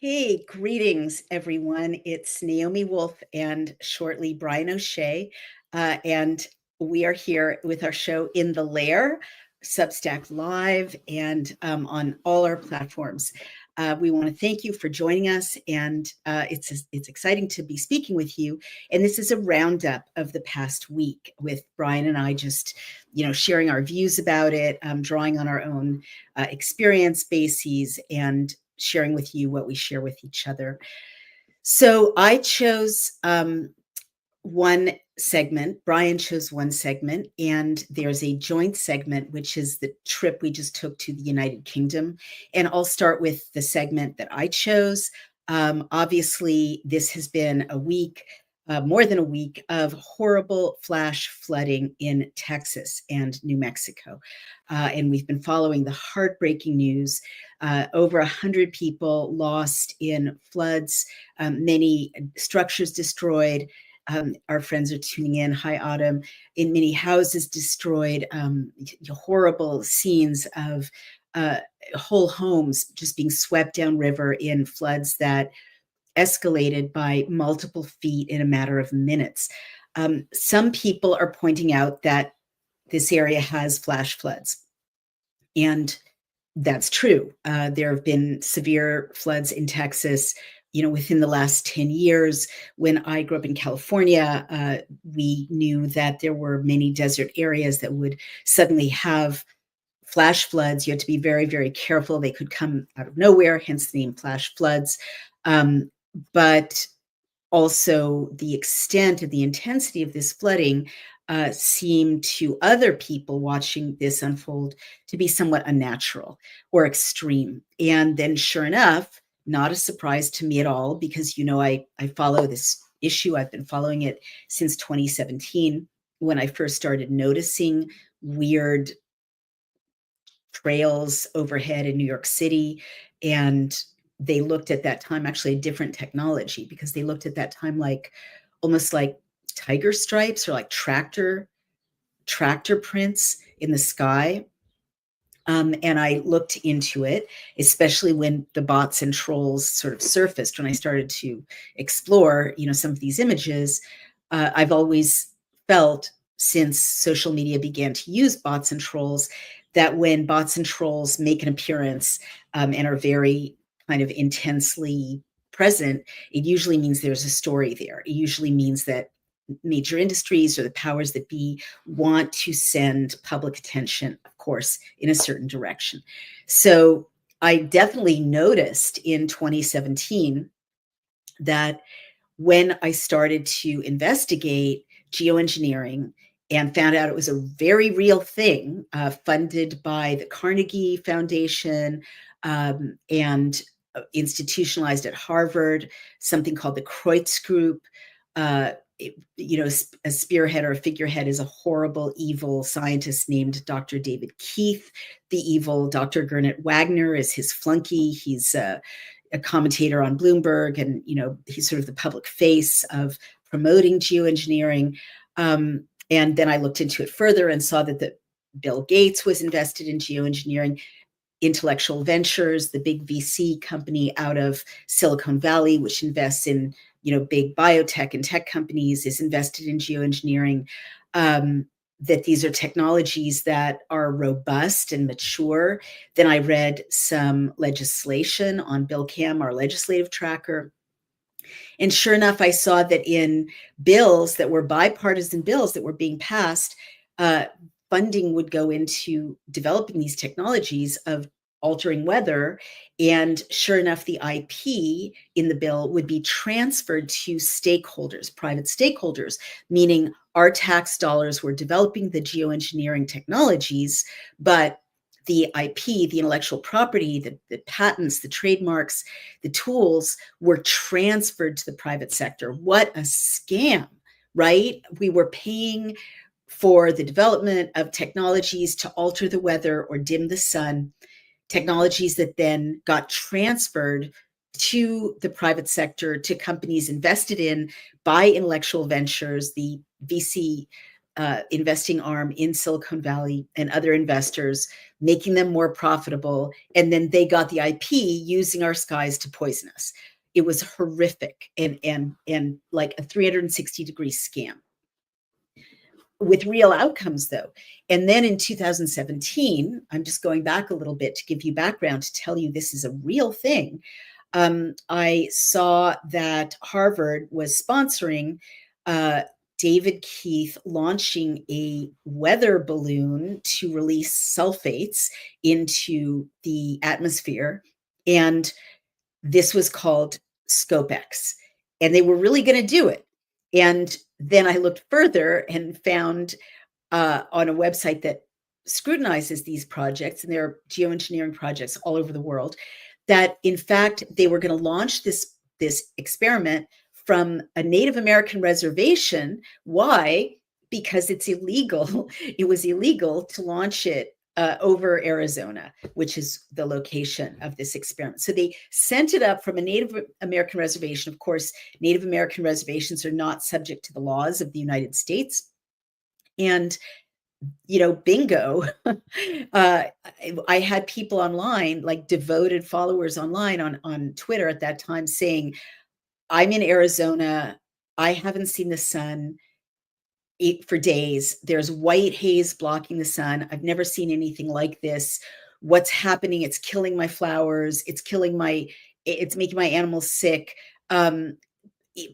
Hey, greetings, everyone. It's Naomi Wolf and shortly Brian O'Shea. And we are here with our show in the Lair, Substack Live, and on all our platforms. We want to thank you for joining us, and it's exciting to be speaking with you. And this is a roundup of the past week with Brian and I just, sharing our views about it, drawing on our own experience bases, and sharing with you what we share with each other. So I chose one segment. Brian chose one segment, and there's a joint segment, which is the trip we just took to the United Kingdom. And I'll start with the segment that I chose. Obviously, this has been a week, more than a week, of horrible flash flooding in Texas and New Mexico. And we've been following the heartbreaking news. Over 100 people lost in floods, many structures destroyed. Our friends are tuning in. Hi, Autumn. In many houses destroyed, horrible scenes of whole homes just being swept downriver in floods that escalated by multiple feet in a matter of minutes. Some people are pointing out that this area has flash floods, and that's true. There have been severe floods in Texas, within the last 10 years. When I grew up in California, we knew that there were many desert areas that would suddenly have flash floods. You had to be very, very careful. They could come out of nowhere, hence the name flash floods. But also the extent of the intensity of this flooding seemed to other people watching this unfold to be somewhat unnatural or extreme. And then sure enough, not a surprise to me at all, because, I follow this issue. I've been following it since 2017, when I first started noticing weird trails overhead in New York City. And they looked at that time actually a different technology, because they looked at that time like almost like tiger stripes or like tractor prints in the sky. And I looked into it, especially when the bots and trolls sort of surfaced, when I started to explore, some of these images. I've always felt, since social media began to use bots and trolls, that when bots and trolls make an appearance and are very kind of intensely present, it usually means there's a story there. It usually means that major industries or the powers that be want to send public attention, of course, in a certain direction. So I definitely noticed in 2017 that when I started to investigate geoengineering and found out it was a very real thing, funded by the Carnegie Foundation and institutionalized at Harvard, something called the Kreutz Group. A spearhead or a figurehead is a horrible, evil scientist named Dr. David Keith. The evil Dr. Gernot Wagner is his flunky. He's a commentator on Bloomberg, and he's sort of the public face of promoting geoengineering. And then I looked into it further and saw that Bill Gates was invested in geoengineering. Intellectual Ventures, the big VC company out of Silicon Valley, which invests in big biotech and tech companies, is invested in geoengineering. That these are technologies that are robust and mature. Then I read some legislation on BillCam, our legislative tracker. And sure enough, I saw that in bills that were bipartisan bills that were being passed, funding would go into developing these technologies of altering weather. And sure enough, the IP in the bill would be transferred to stakeholders, private stakeholders, meaning our tax dollars were developing the geoengineering technologies, but the IP, the intellectual property, the patents, the trademarks, the tools were transferred to the private sector. What a scam, right? We were paying for the development of technologies to alter the weather or dim the sun, technologies that then got transferred to the private sector, to companies invested in by intellectual ventures, the VC investing arm in Silicon Valley and other investors, making them more profitable. And then they got the IP using our skies to poison us. It was horrific and like a 360-degree scam with real outcomes, though. And then in 2017, I'm just going back a little bit to give you background to tell you this is a real thing. I saw that Harvard was sponsoring David Keith launching a weather balloon to release sulfates into the atmosphere. And this was called ScopeX. And they were really going to do it. And then I looked further and found on a website that scrutinizes these projects, and there are geoengineering projects all over the world, that in fact they were going to launch this experiment from a Native American reservation. Why? Because it's illegal. It was illegal to launch it over Arizona, which is the location of this experiment. So they sent it up from a Native American reservation. Of course, Native American reservations are not subject to the laws of the United States. And bingo. I had people online, like devoted followers online on Twitter at that time, saying, I'm in Arizona. I haven't seen the sun for days. There's white haze blocking the sun. I've never seen anything like this. What's happening? It's killing my flowers. It's making my animals sick.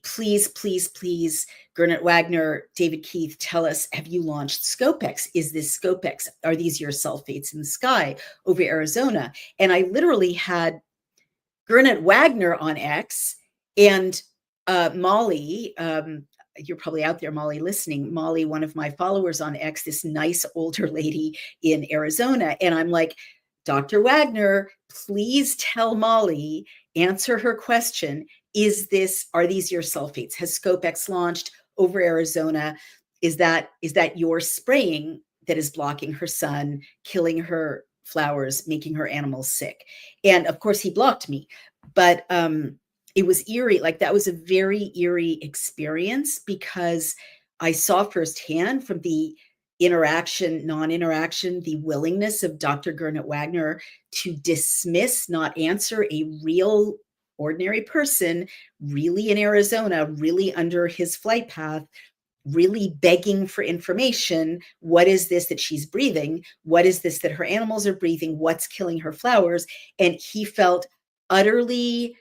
Please, Gernot Wagner, David Keith, tell us, have you launched ScopeX? Is this ScopeX? Are these your sulfates in the sky over Arizona? And I literally had Gernot Wagner on X and Molly, you're probably out there, Molly, listening. Molly, one of my followers on X, this nice older lady in Arizona. And I'm like, Dr. Wagner, please tell Molly, answer her question. Are these your sulfates? Has ScopeX launched over Arizona? Is that your spraying that is blocking her sun, killing her flowers, making her animals sick? And of course he blocked me, but it was eerie. Like, that was a very eerie experience, because I saw firsthand from the non-interaction, the willingness of Dr. Gernot Wagner to dismiss, not answer a real ordinary person, really in Arizona, really under his flight path, really begging for information. What is this that she's breathing? What is this that her animals are breathing? What's killing her flowers? And he felt utterly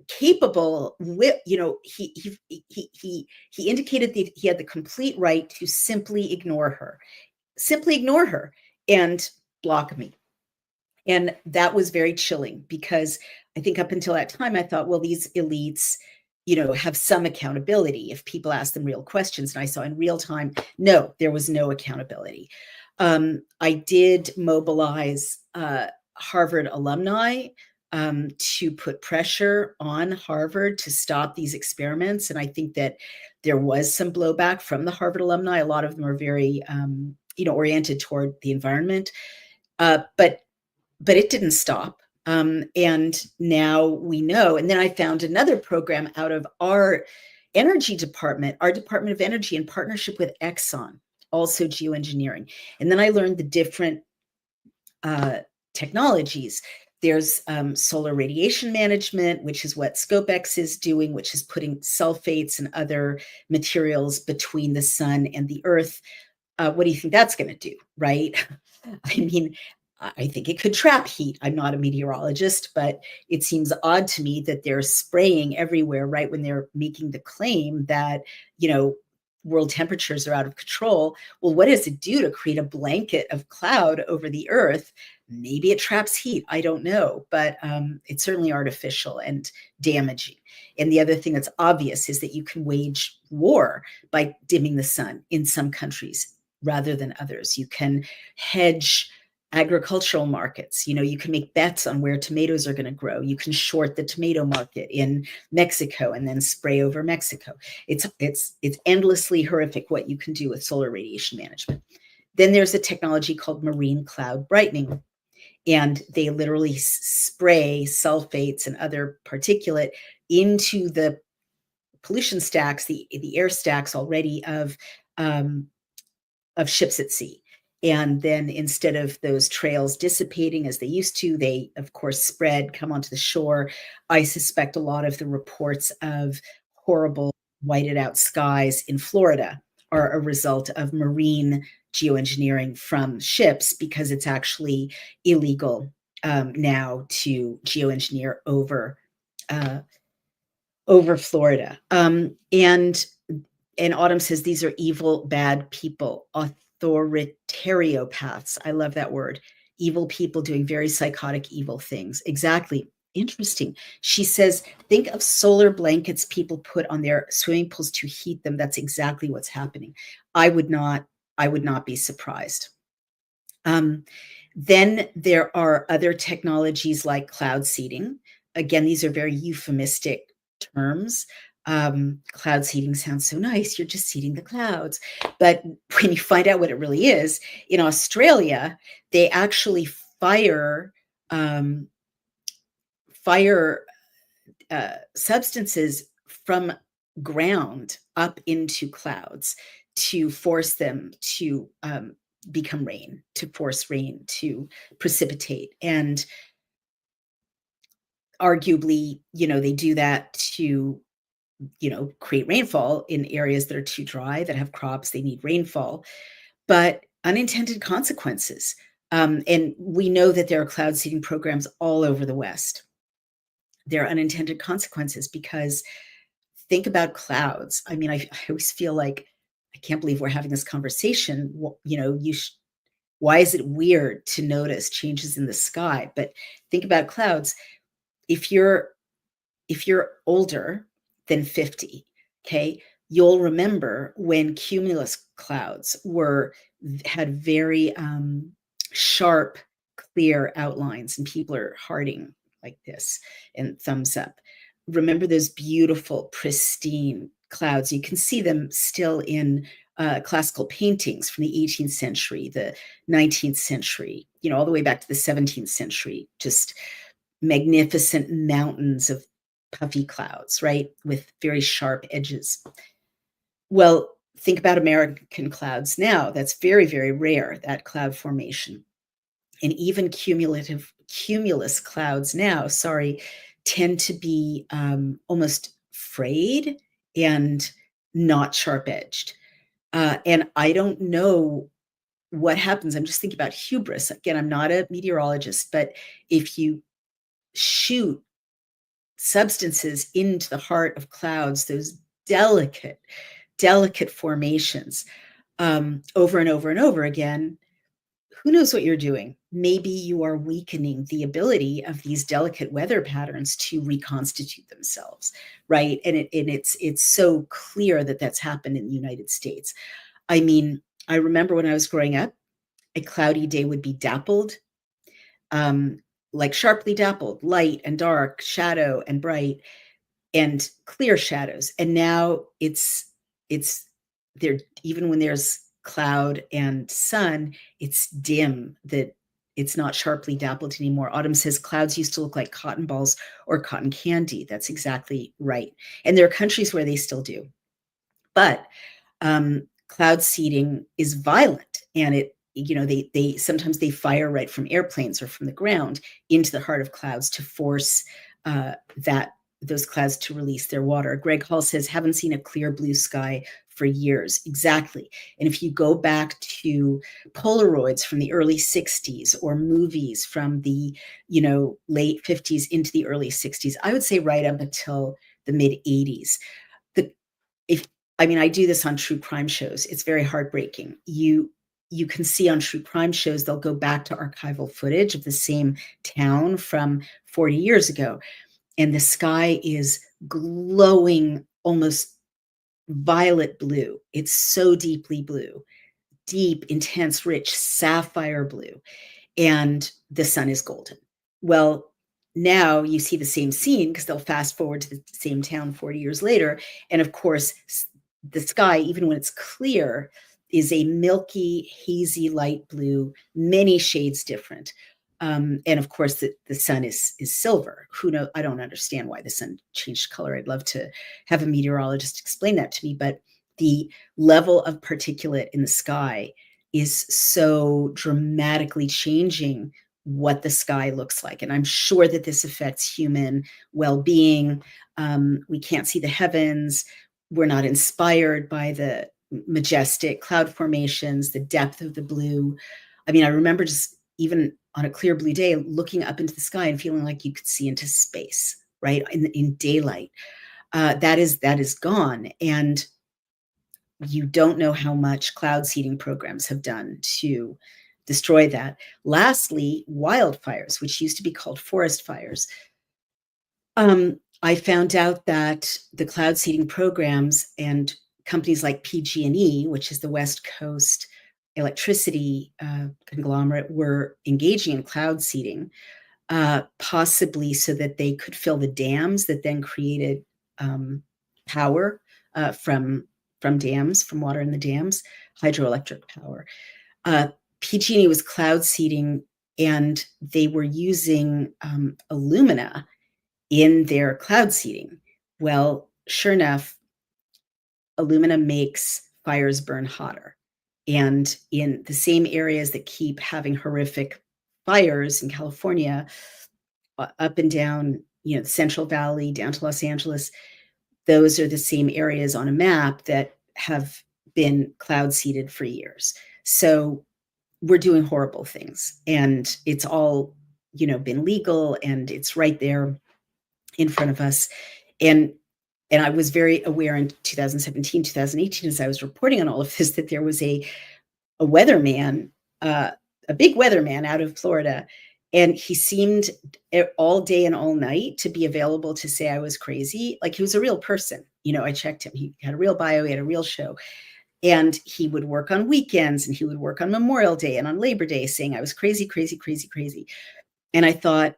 capable with, he indicated that he had the complete right to simply ignore her and block me. And that was very chilling, because I think up until that time, I thought, well, these elites, have some accountability if people ask them real questions. And I saw in real time, no, there was no accountability. I did mobilize Harvard alumni to put pressure on Harvard to stop these experiments. And I think that there was some blowback from the Harvard alumni. A lot of them are very, oriented toward the environment. But it didn't stop. And now we know. And then I found another program out of our energy department, our Department of Energy, in partnership with Exxon, also geoengineering. And then I learned the different technologies. There's solar radiation management, which is what ScopeX is doing, which is putting sulfates and other materials between the sun and the earth. What do you think that's going to do, right? I mean, I think it could trap heat. I'm not a meteorologist, but it seems odd to me that they're spraying everywhere right when they're making the claim that, world temperatures are out of control. Well, what does it do to create a blanket of cloud over the earth? Maybe it traps heat. I don't know, but it's certainly artificial and damaging. And the other thing that's obvious is that you can wage war by dimming the sun in some countries rather than others. You can hedge agricultural markets. You can make bets on where tomatoes are going to grow. You can short the tomato market in Mexico and then spray over Mexico. It's endlessly horrific what you can do with solar radiation management. Then there's a technology called marine cloud brightening, and they literally spray sulfates and other particulate into the pollution stacks, the air stacks already of of ships at sea. And then instead of those trails dissipating as they used to, they, of course, spread, come onto the shore. I suspect a lot of the reports of horrible whited out skies in Florida are a result of marine geoengineering from ships, because it's actually illegal now to geoengineer uh, over Florida. And Autumn says these are evil, bad people, authoritariopaths. I love that word. Evil people doing very psychotic, evil things. Exactly. Interesting. She says, think of solar blankets people put on their swimming pools to heat them. That's exactly what's happening. I would not be surprised. Then there are other technologies like cloud seeding. Again, these are very euphemistic terms. Cloud seeding sounds so nice. You're just seeding the clouds. But when you find out what it really is, in Australia, they actually fire um, fire substances from ground up into clouds to force them to become rain, to force rain to precipitate. And arguably, they do that to, create rainfall in areas that are too dry, that have crops, they need rainfall, but unintended consequences. And we know that there are cloud seeding programs all over the West. There are unintended consequences because think about clouds. I mean, I always feel like I can't believe we're having this conversation. Why is it weird to notice changes in the sky? But think about clouds. If you're older than 50, okay, you'll remember when cumulus clouds had very sharp, clear outlines, and people are hearting like this and thumbs up. Remember those beautiful, pristine clouds? You can see them still in classical paintings from the 18th century, the 19th century, all the way back to the 17th century, just magnificent mountains of puffy clouds, right? With very sharp edges. Well, think about American clouds now. That's very, very rare, that cloud formation. And even cumulus clouds now, tend to be almost frayed and not sharp edged. And I don't know what happens. I'm just thinking about hubris. Again, I'm not a meteorologist, but if you shoot substances into the heart of clouds, those delicate, delicate formations, over and over and over again, who knows what you're doing? Maybe you are weakening the ability of these delicate weather patterns to reconstitute themselves, right? And it's so clear that that's happened in the United States. I mean, I remember when I was growing up, a cloudy day would be dappled, like sharply dappled, light and dark, shadow and bright, and clear shadows. And now it's there, even when there's cloud and sun, it's dim, that it's not sharply dappled anymore. Autumn says clouds used to look like cotton balls or cotton candy. That's exactly right. And there are countries where they still do. But cloud seeding is violent, and they sometimes they fire right from airplanes or from the ground into the heart of clouds to force those clouds to release their water. Greg Hall says, haven't seen a clear blue sky for years. Exactly. And if you go back to Polaroids from the early 60s or movies from the, late 50s into the early 60s, I would say right up until the mid 80s. I do this on true crime shows. It's very heartbreaking. You can see on true crime shows, they'll go back to archival footage of the same town from 40 years ago. And the sky is glowing, almost violet blue. It's so deeply blue, deep, intense, rich, sapphire blue. And the sun is golden. Well, now you see the same scene because they'll fast forward to the same town 40 years later. And of course, the sky, even when it's clear, is a milky, hazy, light blue, many shades different. And of course, the sun is silver. Who knows? I don't understand why the sun changed color. I'd love to have a meteorologist explain that to me. But the level of particulate in the sky is so dramatically changing what the sky looks like. And I'm sure that this affects human well-being. We can't see the heavens. We're not inspired by the majestic cloud formations, the depth of the blue. I mean, I remember just even on a clear blue day, looking up into the sky and feeling like you could see into space, right? In daylight. That is gone. And you don't know how much cloud seeding programs have done to destroy that. Lastly, wildfires, which used to be called forest fires. I found out that the cloud seeding programs and companies like PG&E, which is the West Coast electricity conglomerate, were engaging in cloud seeding, possibly so that they could fill the dams that then created power from dams, from water in the dams, hydroelectric power. PG&E was cloud seeding, and they were using alumina in their cloud seeding. Well, sure enough, alumina makes fires burn hotter. And in the same areas that keep having horrific fires in California, up and down, the Central Valley, down to Los Angeles, those are the same areas on a map that have been cloud seeded for years. So we're doing horrible things, and it's all, been legal, and it's right there in front of us. And I was very aware in 2017, 2018, as I was reporting on all of this, that there was a weatherman, a big weatherman out of Florida, and he seemed all day and all night to be available to say I was crazy. Like, he was a real person. I checked him. He had a real bio. He had a real show. And he would work on weekends, and he would work on Memorial Day and on Labor Day, saying I was crazy, crazy, crazy, crazy. And I thought,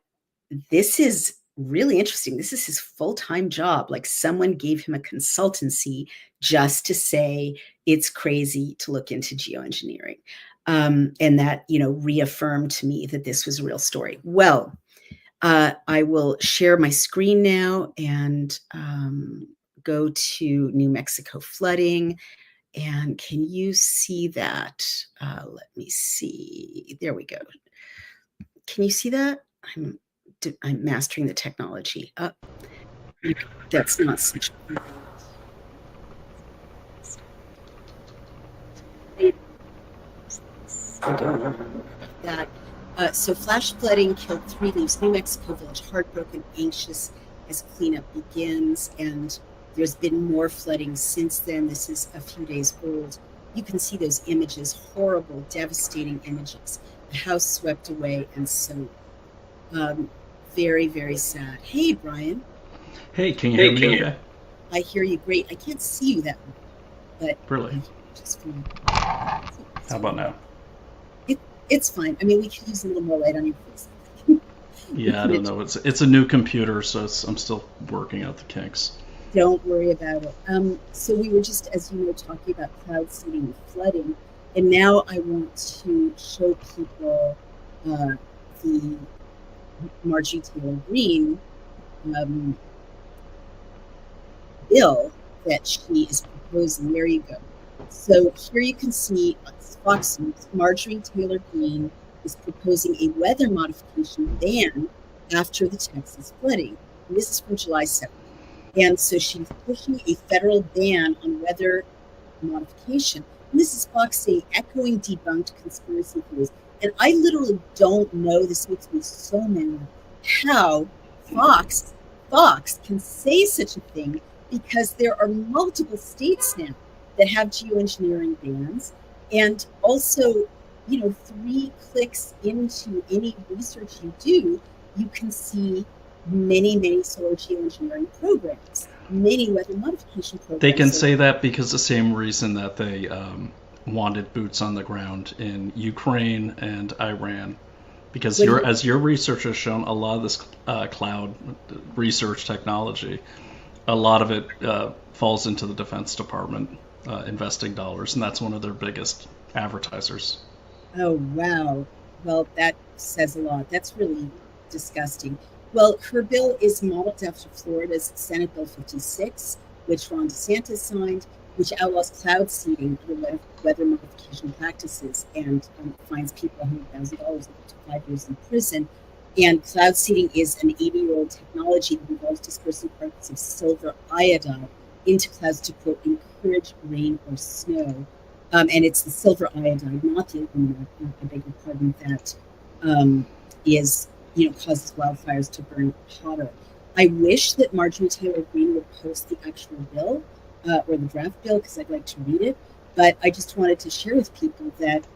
this is really interesting. This is his full-time job. Like, someone gave him a consultancy just to say it's crazy to look into geoengineering. And that, reaffirmed to me that this was a real story. Well, I will share my screen now and go to New Mexico flooding. And can you see that? Let me see. There we go. Can you see that? I'm mastering the technology. That's not such. I don't know that. So flash flooding killed 3 leaves New Mexico village, heartbroken, anxious as cleanup begins. And there's been more flooding since then. This is a few days old. You can see those images, horrible, devastating images. The house swept away, and so very, very sad. Hey, Brian. Hey, can you hear me okay? I hear you great. I can't see you that well, but Really? Just fine. How about now? It's fine. I mean, we can use a little more light on your face. Yeah, I don't know. It's a new computer, so I'm still working out the kinks. Don't worry about it. So we were just, as you know, talking about cloud seeding and flooding, and now I want to show people the Marjorie Taylor Greene bill that she is proposing. There you go. So here you can see Fox News, Marjorie Taylor Greene is proposing a weather modification ban after the Texas flooding. And this is from July 7th. And so she's pushing a federal ban on weather modification. And this is Fox saying, echoing debunked conspiracy theories. And I literally don't know, this makes me so mad, how Fox can say such a thing, because there are multiple states now that have geoengineering bans. And also, 3 clicks into any research you do, you can see many, many solar geoengineering programs, many weather modification programs. They can say that because the same reason that they wanted boots on the ground in Ukraine and Iran. Because as your research has shown, a lot of this cloud research technology, a lot of it falls into the Defense Department investing dollars, and that's one of their biggest advertisers. Oh, wow. Well, that says a lot. That's really disgusting. Well, her bill is modeled after Florida's Senate Bill 56, which Ron DeSantis signed. which outlaws cloud seeding and weather modification practices, and fines people $100,000 up to 5 years in prison. And cloud seeding is an 80-year-old technology that involves dispersing particles of silver iodide into clouds to, quote, encourage rain or snow. And it's the silver iodide, not the aluminum, I beg your pardon, that is, causes wildfires to burn hotter. I wish that Marjorie Taylor Greene would post the actual bill or the draft bill, because I'd like to read it. But I just wanted to share with people that,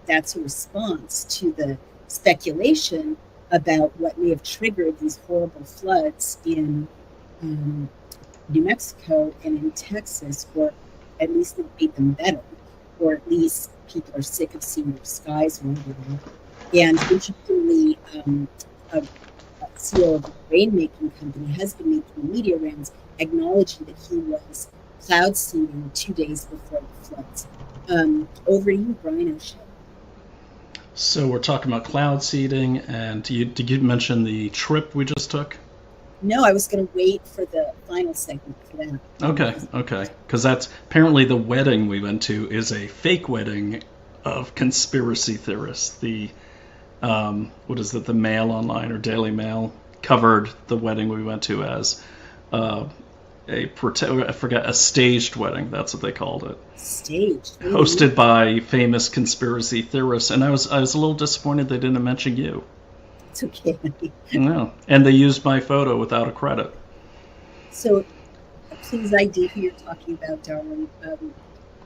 that's a response to the speculation about what may have triggered these horrible floods in New Mexico and in Texas, or at least it made them better, or at least people are sick of seeing their skies wandering. And interestingly, a CEO of a rainmaking company has been making media rounds acknowledging that he was cloud seeding 2 days before the floods. Over to you, Brian O'Shea. So we're talking about cloud seeding, and did you mention the trip we just took? No, I was going to wait for the final segment for that. Okay. Because that's apparently the wedding we went to is a fake wedding of conspiracy theorists. The what is it? The Mail Online or Daily Mail covered the wedding we went to as a staged wedding. That's what they called it. Staged. Hosted by famous conspiracy theorists, and I was a little disappointed they didn't mention you. It's okay. No, and they used my photo without a credit. So, please ID who you're talking about, darling.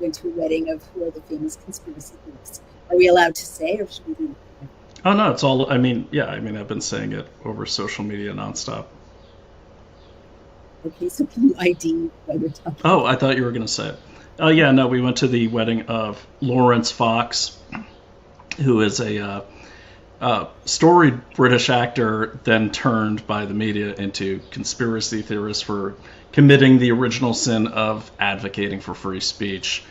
Went to a wedding of who are the famous conspiracy theorists. Are we allowed to say, or should we do it? Oh no, it's all. I've been saying it over social media nonstop. Okay, so can you ID what we're talking about? Oh, I thought you were going to say it. Oh yeah, no, we went to the wedding of Lawrence Fox, who is a storied British actor, then turned by the media into conspiracy theorist for committing the original sin of advocating for free speech.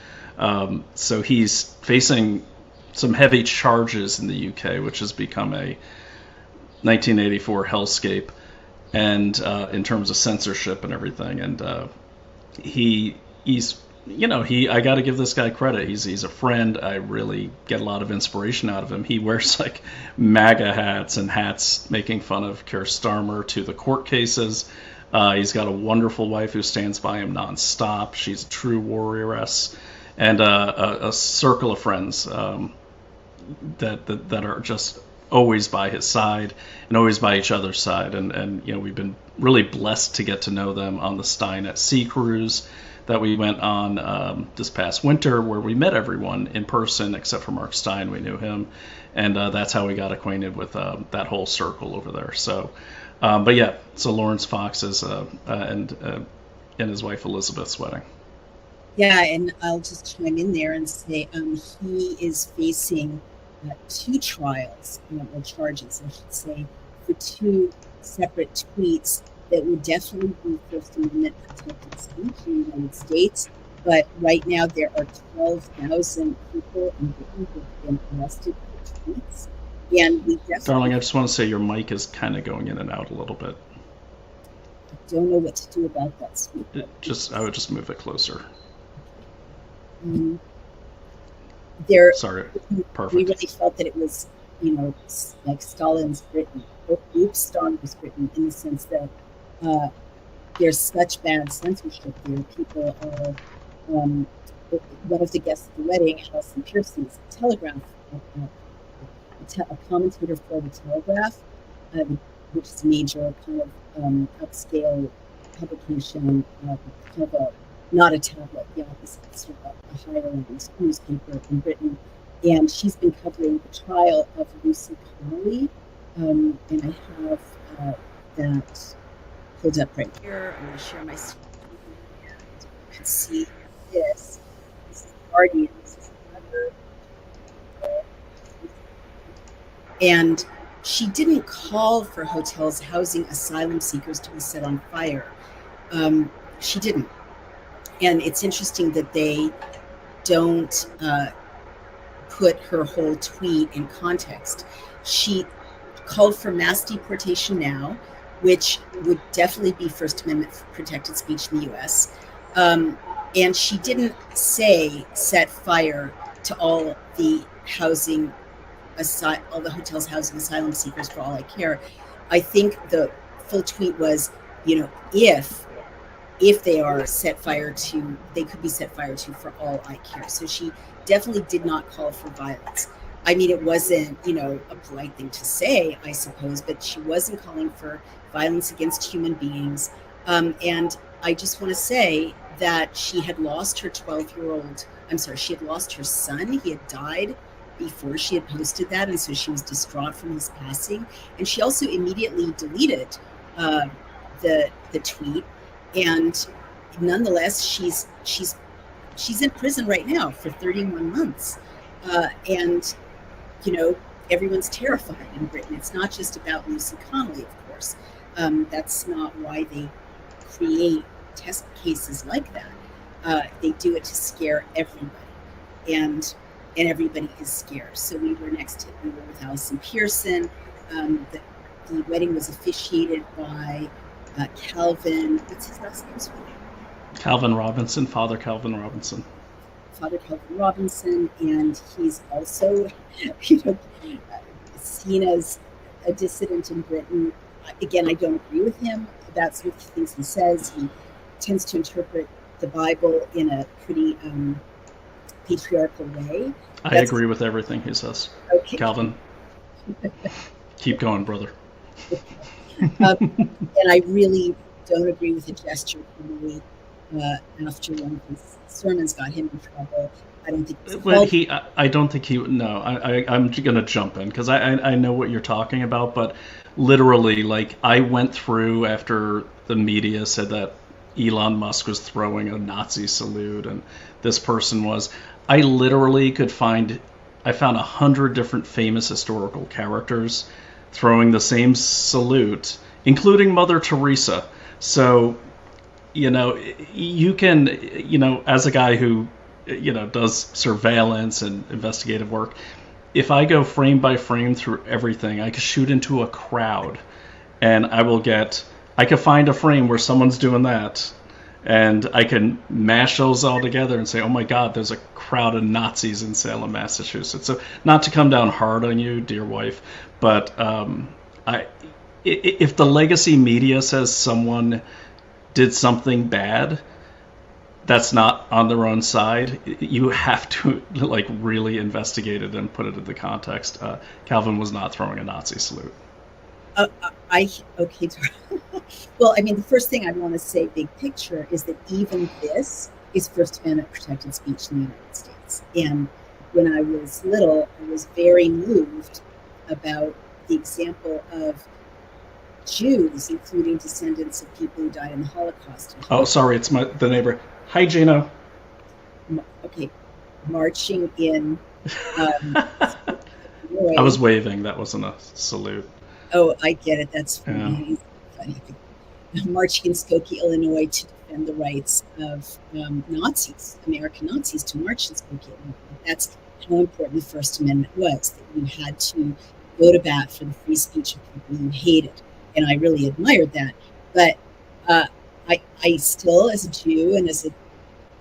So he's facing some heavy charges in the UK, which has become a 1984 hellscape, and in terms of censorship and everything. And I got to give this guy credit. He's a friend. I really get a lot of inspiration out of him. He wears like MAGA hats and hats making fun of Keir Starmer to the court cases. He's got a wonderful wife who stands by him nonstop. She's a true warrioress, and a circle of friends that are just always by his side and always by each other's side. And we've been really blessed to get to know them on the Stein at Sea cruise that we went on this past winter, where we met everyone in person except for Mark Stein. We knew him, and that's how we got acquainted with that whole circle over there. So, but yeah, so Lawrence Fox's and his wife Elizabeth's wedding. Yeah, and I'll just chime in there and say he is facing 2 trials, or charges, I should say, for 2 separate tweets that would definitely be First Amendment protected speech in the United States. But right now there are 12,000 people in Britain who have been arrested for tweets. And we definitely... Darling, I just want to say your mic is kind of going in and out a little bit. I don't know what to do about that, sweet. I would just move it closer. Sorry, perfect. We really felt that it was, like Stalin's Britain, or Starmer's Britain, in the sense that there's such bad censorship there. People are, one of the guests at the wedding, Alison Pearson, is a Telegraph, a commentator for the Telegraph, which is a major kind of upscale publication, kind of not a tablet, the opposite, sort of a higher end newspaper in Britain. And she's been covering the trial of Lucy Connolly. And I have that pulled up right here. I'm going to share my screen. And you can see this. This is the Guardian. This is another. And she didn't call for hotels housing asylum seekers to be set on fire. She didn't. And it's interesting that they don't put her whole tweet in context. She called for mass deportation now, which would definitely be First Amendment protected speech in the U.S. And she didn't say set fire to all the housing, all the hotels housing asylum seekers for all I care. I think the full tweet was, if they are set fire to, they could be set fire to for all I care. So she definitely did not call for violence. I mean, it wasn't, a polite thing to say, I suppose, but she wasn't calling for violence against human beings. And I just want to say that she had lost her 12-year-old, I'm sorry, she had lost her son. He had died before she had posted that. And so she was distraught from his passing. And she also immediately deleted uh, the tweet, and nonetheless she's in prison right now for 31 months, and everyone's terrified in Britain. It's not just about Lucy Connolly, of course. That's not why they create test cases like that. They do it to scare everybody, and everybody is scared. So we were with Alison Pearson. The wedding was officiated by Calvin, what's his last name? Calvin Robinson, Father Calvin Robinson. Father Calvin Robinson, and he's also, seen as a dissident in Britain. Again, I don't agree with him about some of the things he says. He tends to interpret the Bible in a pretty patriarchal way. I agree with everything he says. Okay. Calvin, keep going, brother. And I really don't agree with the gesture from the week after one of his sermons got him in trouble. I don't think. I don't think he. No, I'm going to jump in because I know what you're talking about, but literally, like, I went through after the media said that Elon Musk was throwing a Nazi salute and this person was. I literally found 100 different famous historical characters throwing the same salute, including Mother Teresa. So, you can, as a guy who, does surveillance and investigative work, if I go frame by frame through everything, I could shoot into a crowd and I could find a frame where someone's doing that, and I can mash those all together and say, oh my God, there's a crowd of Nazis in Salem, Massachusetts. So not to come down hard on you, dear wife, but if the legacy media says someone did something bad that's not on their own side, you have to really investigate it and put it in the context. Calvin was not throwing a Nazi salute. Okay. Well, I mean, the first thing I want to say, big picture, is that even this is First Amendment protected speech in the United States. And when I was little, I was very moved about the example of Jews, including descendants of people who died in the Holocaust. Oh, sorry, it's the neighbor. Hi, Gino. Okay, marching in. I was waving. That wasn't a salute. Oh, I get it. That's funny. Marching in Skokie, Illinois, to defend the rights of Nazis, American Nazis, to march in Skokie, Illinois. That's how important the First Amendment was, that you had to go to bat for the free speech of people you hated. And I really admired that. But I still, as a Jew and as a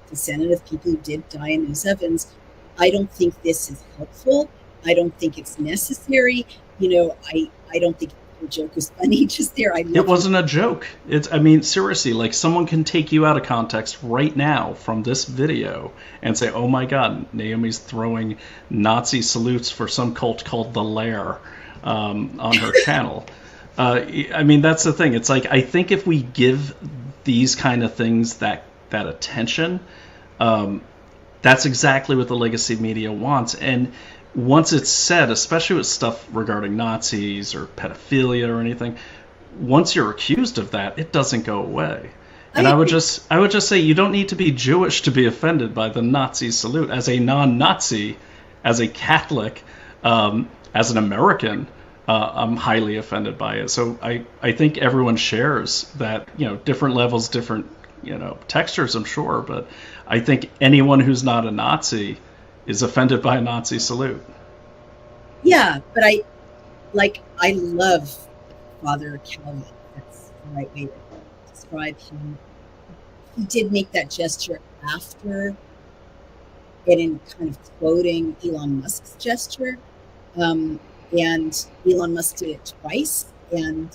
descendant of people who did die in those ovens, I don't think this is helpful. I don't think it's necessary. I don't think the joke was funny just there. It wasn't a joke. Seriously, someone can take you out of context right now from this video and say, oh my God, Naomi's throwing Nazi salutes for some cult called the Lair on her channel. That's the thing. It's I think if we give these kind of things that attention, that's exactly what the legacy media wants. And once it's said, especially with stuff regarding Nazis or pedophilia or anything, once you're accused of that, it doesn't go away. And I would just say you don't need to be Jewish to be offended by the Nazi salute. As a non-Nazi, as a Catholic, as an American, I'm highly offended by it. So I think everyone shares that, different levels, different, textures, I'm sure. But I think anyone who's not a Nazi is offended by a Nazi salute. Yeah, but I love Father Calvin. That's the right way to describe him. he did make that gesture after, and in kind of quoting Elon Musk's gesture. And Elon Musk did it twice. And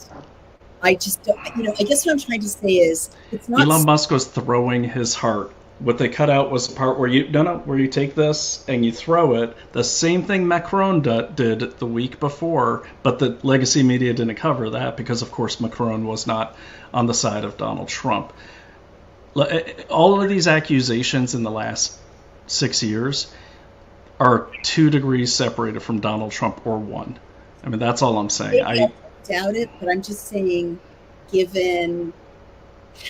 I just don't, I guess what I'm trying to say is it's not. Elon Musk was throwing his heart. What they cut out was the part where you take this and you throw it. The same thing Macron did the week before, but the legacy media didn't cover that because, of course, Macron was not on the side of Donald Trump. All of these accusations in the last 6 years are 2 degrees separated from Donald Trump or 1. I mean, that's all I'm saying. I doubt it, but I'm just saying, given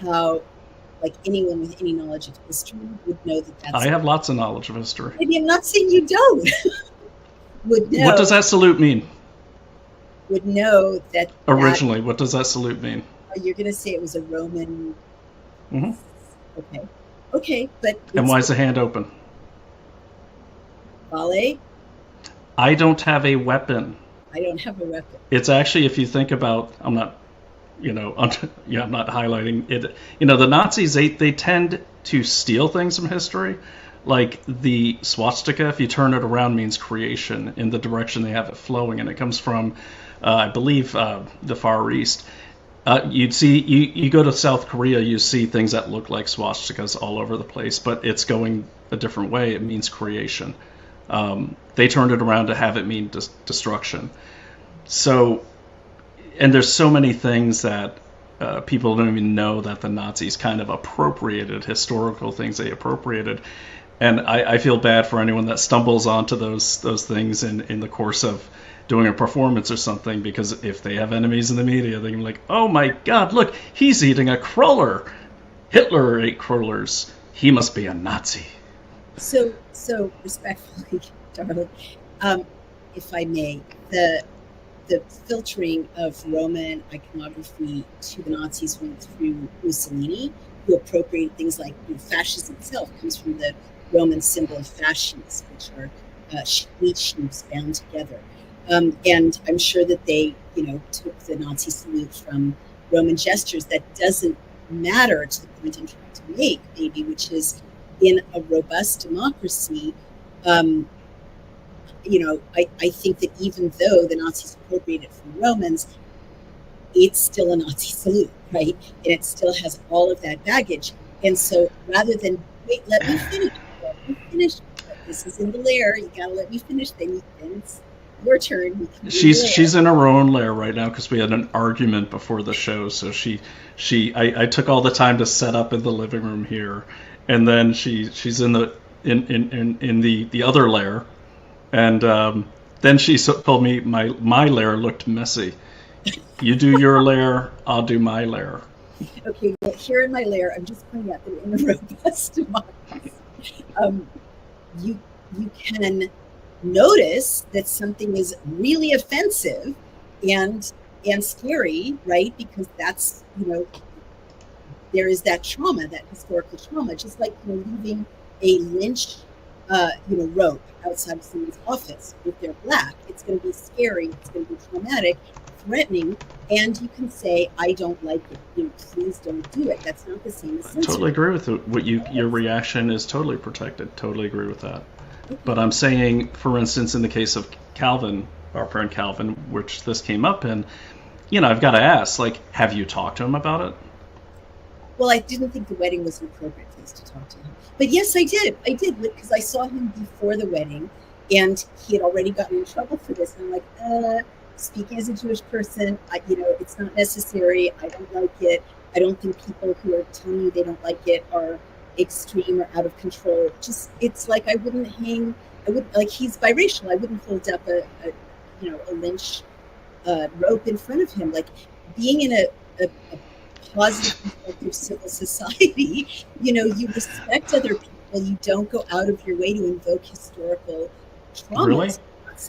how, like, anyone with any knowledge of history would know that's. I have lots of knowledge of history. Maybe I'm not saying you don't. Would know. What does that salute mean? Would know that. Originally, what does that salute mean? You're going to say it was a Roman. Mm-hmm. Okay, but. And why is the hand open? Ballet? I don't have a weapon. I don't have a weapon. It's actually, if you think about, I'm not highlighting it. The Nazis, they tend to steal things from history. Like the swastika, if you turn it around, means creation in the direction they have it flowing, and it comes from, I believe, the Far East. You'd see, you go to South Korea, you see things that look like swastikas all over the place, but it's going a different way. It means creation. They turned it around to have it mean destruction. So, and there's so many things that people don't even know that the Nazis kind of appropriated, historical things they appropriated. And I feel bad for anyone that stumbles onto those things in the course of doing a performance or something, because if they have enemies in the media, they can be like, oh my God, look, he's eating a cruller. Hitler ate crullers. He must be a Nazi. So respectfully, darling, if I may, the filtering of Roman iconography to the Nazis went through Mussolini, who appropriated things like fascism itself comes from the Roman symbol of fasces, which are wheat sheaves bound together. And I'm sure that they, took the Nazi salute from Roman gestures. That doesn't matter to the point I'm trying to make, maybe, which is in a robust democracy, I think that even though the Nazis appropriated from Romans, it's still a Nazi salute, right? And it still has all of that baggage. And so rather than, wait, let me finish. This is in the Lair. You got to let me finish. Then it's your turn. She's in her own lair right now because we had an argument before the show. So I took all the time to set up in the living room here, and then she's in the other lair, and then she told me my lair looked messy. You do your lair, I'll do my lair. Okay, well, here in my lair, I'm just pointing out that in a robust democracy, you can notice that something is really offensive and scary, right? Because that's, there is that trauma, that historical trauma, just like leaving a lynch rope outside of someone's office. If they're Black, it's going to be scary, it's going to be traumatic, threatening, and you can say, I don't like it, please don't do it. That's not the same as censorship. I totally agree with it. Your reaction is totally protected. Totally agree with that. Okay. But I'm saying, for instance, in the case of Calvin, our friend Calvin, which this came up in, I've got to ask, have you talked to him about it? Well, I didn't think the wedding was an appropriate place to talk to him. But yes, I did, because I saw him before the wedding, and he had already gotten in trouble for this. And I'm like, speaking as a Jewish person, it's not necessary. I don't like it. I don't think people who are telling you they don't like it are extreme or out of control. Just, it's like, he's biracial. I wouldn't hold up a lynch rope in front of him. Like, being in a positive, constructive civil society, you respect other people. You don't go out of your way to invoke historical trauma. Really?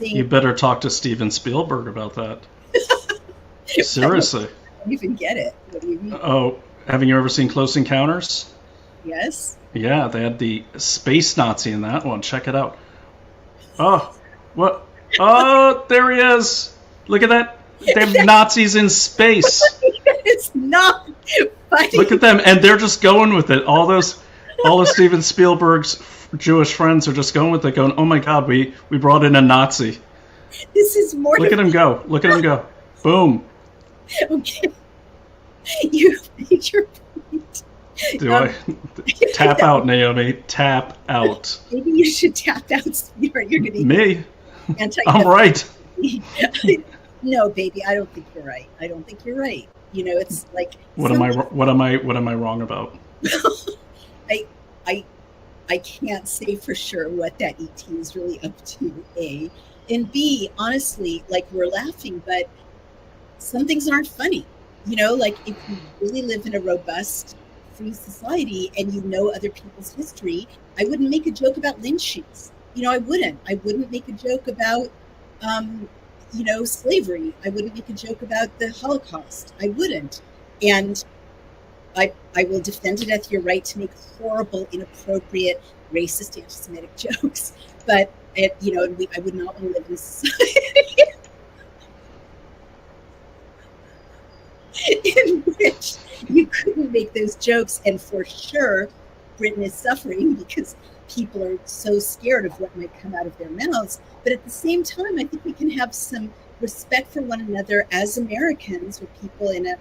You better talk to Steven Spielberg about that. Seriously. I don't even get it. What do you mean? Oh, haven't you ever seen Close Encounters? Yes. Yeah, they had the space Nazi in that one. Check it out. Oh, what? Oh, there he is. Look at that. They have Nazis in space. It's not Look at them, and they're just going with it. All those Steven Spielberg's Jewish friends are just going with it, going, "Oh my God, we brought in a Nazi." This is more. Look at him go! Look at him go! Boom. Okay, you made your point. Do I tap out, Naomi? Tap out. Maybe you should tap out, sweetheart. You're gonna Me? anti. I'm right. No, baby, I don't think you're right. I don't think you're right. It's like What am I wrong about? I can't say for sure what that ET is really up to, A. And B, honestly, like we're laughing, but some things aren't funny. Like if you really live in a robust, free society and you know other people's history, I wouldn't make a joke about lynchings. I wouldn't. I wouldn't make a joke about, slavery. I wouldn't make a joke about the Holocaust. I wouldn't. And I will defend it as your right to make horrible, inappropriate, racist, anti-Semitic jokes. But, I would not want to live in a society in which you couldn't make those jokes. And for sure, Britain is suffering because people are so scared of what might come out of their mouths. But at the same time, I think we can have some respect for one another as Americans or people in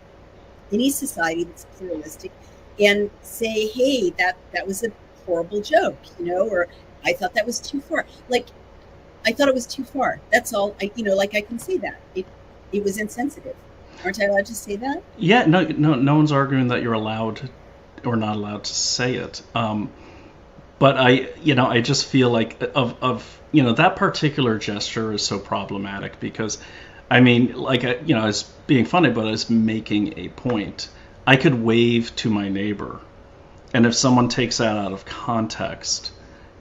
any society that's pluralistic and say, hey, that was a horrible joke, or I thought that was too far. Like, I thought it was too far. That's all. I can say that. It was insensitive. Aren't I allowed to say that? Yeah, no one's arguing that you're allowed or not allowed to say it. But I just feel like that particular gesture is so problematic because, I mean, like, it's being funny, but it's making a point. I could wave to my neighbor, and if someone takes that out of context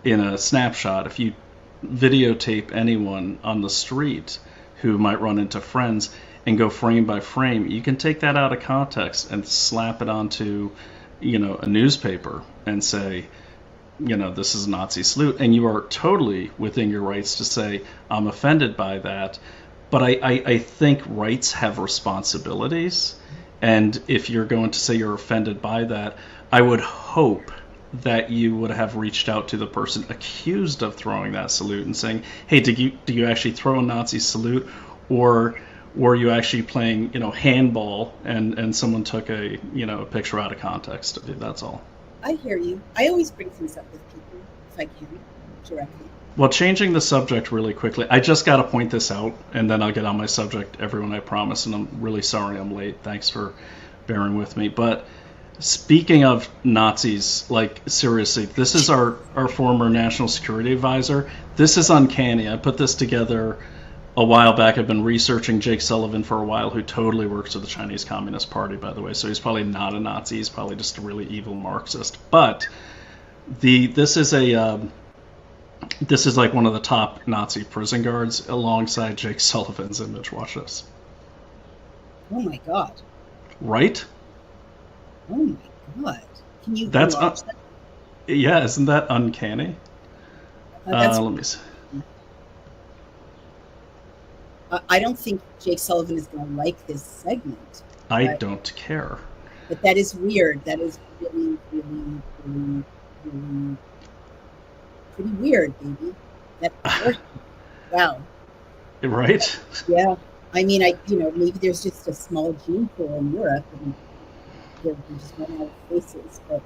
in a snapshot, if you videotape anyone on the street who might run into friends and go frame by frame, you can take that out of context and slap it onto, a newspaper and say, this is a Nazi salute, and you are totally within your rights to say, I'm offended by that. But I think rights have responsibilities, and if you're going to say you're offended by that, I would hope that you would have reached out to the person accused of throwing that salute and saying, hey, do you actually throw a Nazi salute, or were you actually playing, handball and someone took a picture out of context of you? That's all. I hear you. I always bring things up with people if I can, directly. Well, changing the subject really quickly, I just got to point this out, and then I'll get on my subject, everyone, I promise, and I'm really sorry I'm late. Thanks for bearing with me. But speaking of Nazis, like, seriously, this is our former national security advisor. This is uncanny. I put this together a while back. I've been researching Jake Sullivan for a while, who totally works for the Chinese Communist Party, by the way, so he's probably not a Nazi. He's probably just a really evil Marxist. But this is like one of the top Nazi prison guards alongside Jake Sullivan's image. Watch this. Oh my God. Right? Oh my God. Can you watch that? Yeah, isn't that uncanny? Let me see. I don't think Jake Sullivan is going to like this segment. I don't care. But that is weird. That is really, really, really, really pretty weird, baby. Wow. Right? Yeah. I mean, maybe there's just a small gene pool in Europe and they're just running out of faces, but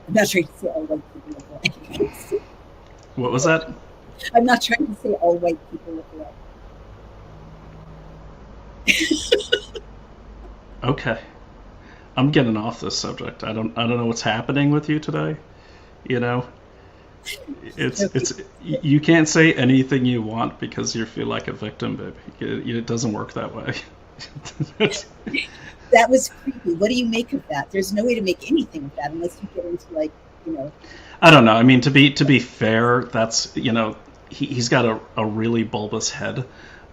I'm not trying to say all white people look alike. What was that? I'm not trying to say all white people look alike. Okay. I'm getting off this subject. I don't know what's happening with you today. It's you can't say anything you want because you feel like a victim, baby. It doesn't work that way. That was creepy. What do you make of that? There's no way to make anything of that unless you get into I don't know. I mean, to be fair, that's he's got a really bulbous head,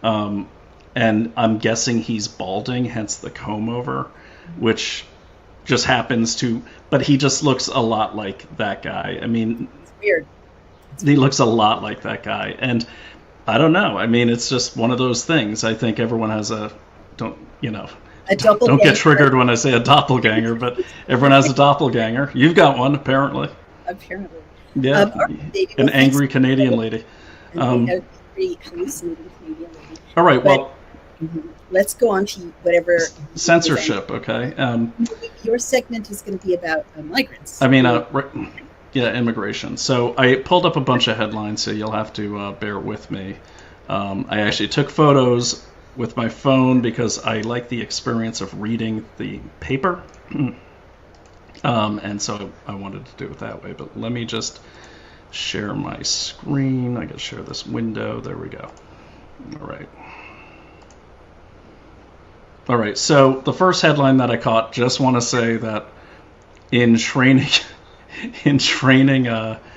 and I'm guessing he's balding, hence the comb over, which just happens to. But he just looks a lot like that guy. I mean, it's weird. He looks a lot like that guy, and I don't know. I mean, it's just one of those things. I think everyone has A doppelganger. Don't get triggered when I say a doppelganger, but everyone has a doppelganger. You've got one, apparently. Apparently. Yeah, Baby, an angry Canadian lady. An angry, hallucinating Canadian lady. All right, well, let's go on to whatever censorship. Okay. Your segment is going to be about migrants. I mean, yeah, immigration. So I pulled up a bunch of headlines, so you'll have to bear with me. I actually took photos with my phone because I like the experience of reading the paper. And so I wanted to do it that way. But let me just share my screen. I got to share this window. There we go. All right. All right. So the first headline that I caught, just want to say that in training, AI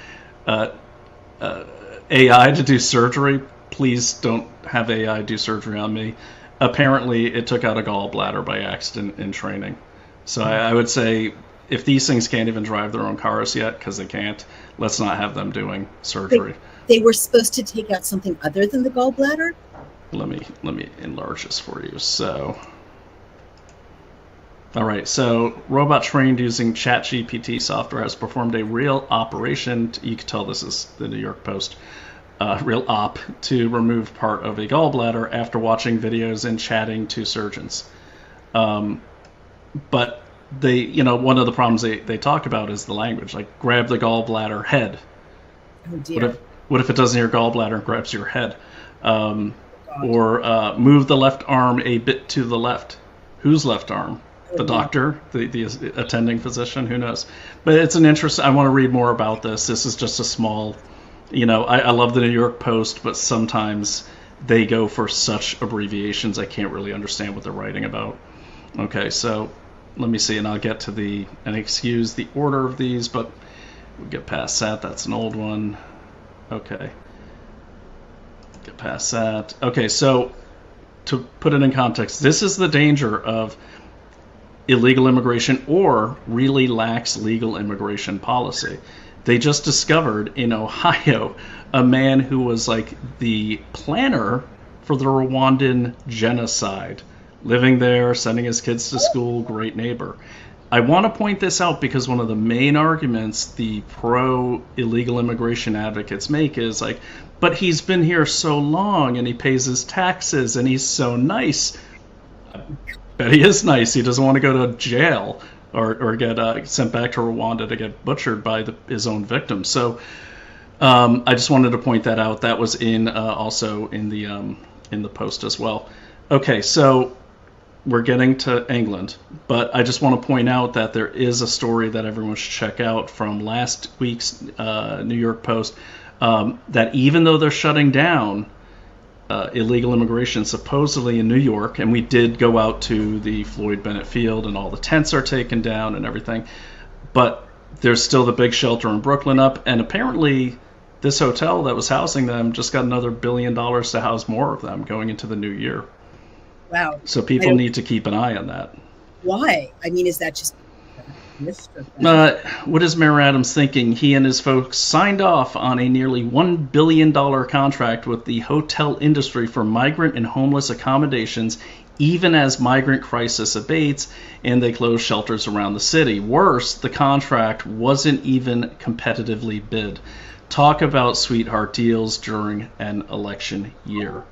to do surgery, please don't have AI do surgery on me. Apparently, it took out a gallbladder by accident in training. So I would say, if these things can't even drive their own cars yet, because they can't, let's not have them doing surgery. They were supposed to take out something other than the gallbladder? Let me enlarge this for you. So, all right. So, robot trained using ChatGPT software has performed a real operation. You can tell this is the New York Post. Real op to remove part of a gallbladder after watching videos and chatting to surgeons. But they, one of the problems they talk about is the language. Like, grab the gallbladder head. Oh dear. What if it doesn't hear gallbladder and grabs your head? Or move the left arm a bit to the left. Whose left arm? The doctor, the attending physician, who knows? But it's an interest. I want to read more about this. This is just a small, I love the New York Post, but sometimes they go for such abbreviations I can't really understand what they're writing about. Okay, so let me see, and I'll get to and excuse the order of these, but we'll get past that. That's an old one. Okay. Get past that. Okay, so to put it in context, this is the danger of illegal immigration or really lax legal immigration policy. They just discovered in Ohio a man who was like the planner for the Rwandan genocide, living there, sending his kids to school, great neighbor. I want to point this out because one of the main arguments the pro-illegal immigration advocates make is like, but he's been here so long and he pays his taxes and he's so nice. I bet he is nice. He doesn't want to go to jail or get sent back to Rwanda to get butchered by his own victims. So I just wanted to point that out. That was also in the Post as well. Okay, so we're getting to England, but I just want to point out that there is a story that everyone should check out from last week's New York Post, that even though they're shutting down illegal immigration supposedly in New York, and we did go out to the Floyd Bennett Field and all the tents are taken down and everything, but there's still the big shelter in Brooklyn up, and apparently this hotel that was housing them just got another $1 billion to house more of them going into the new year. Wow. So people need to keep an eye on that. Why? I mean, is that just... What is Mayor Adams thinking? He and his folks signed off on a nearly $1 billion contract with the hotel industry for migrant and homeless accommodations, even as migrant crisis abates and they close shelters around the city. Worse, the contract wasn't even competitively bid. Talk about sweetheart deals during an election year.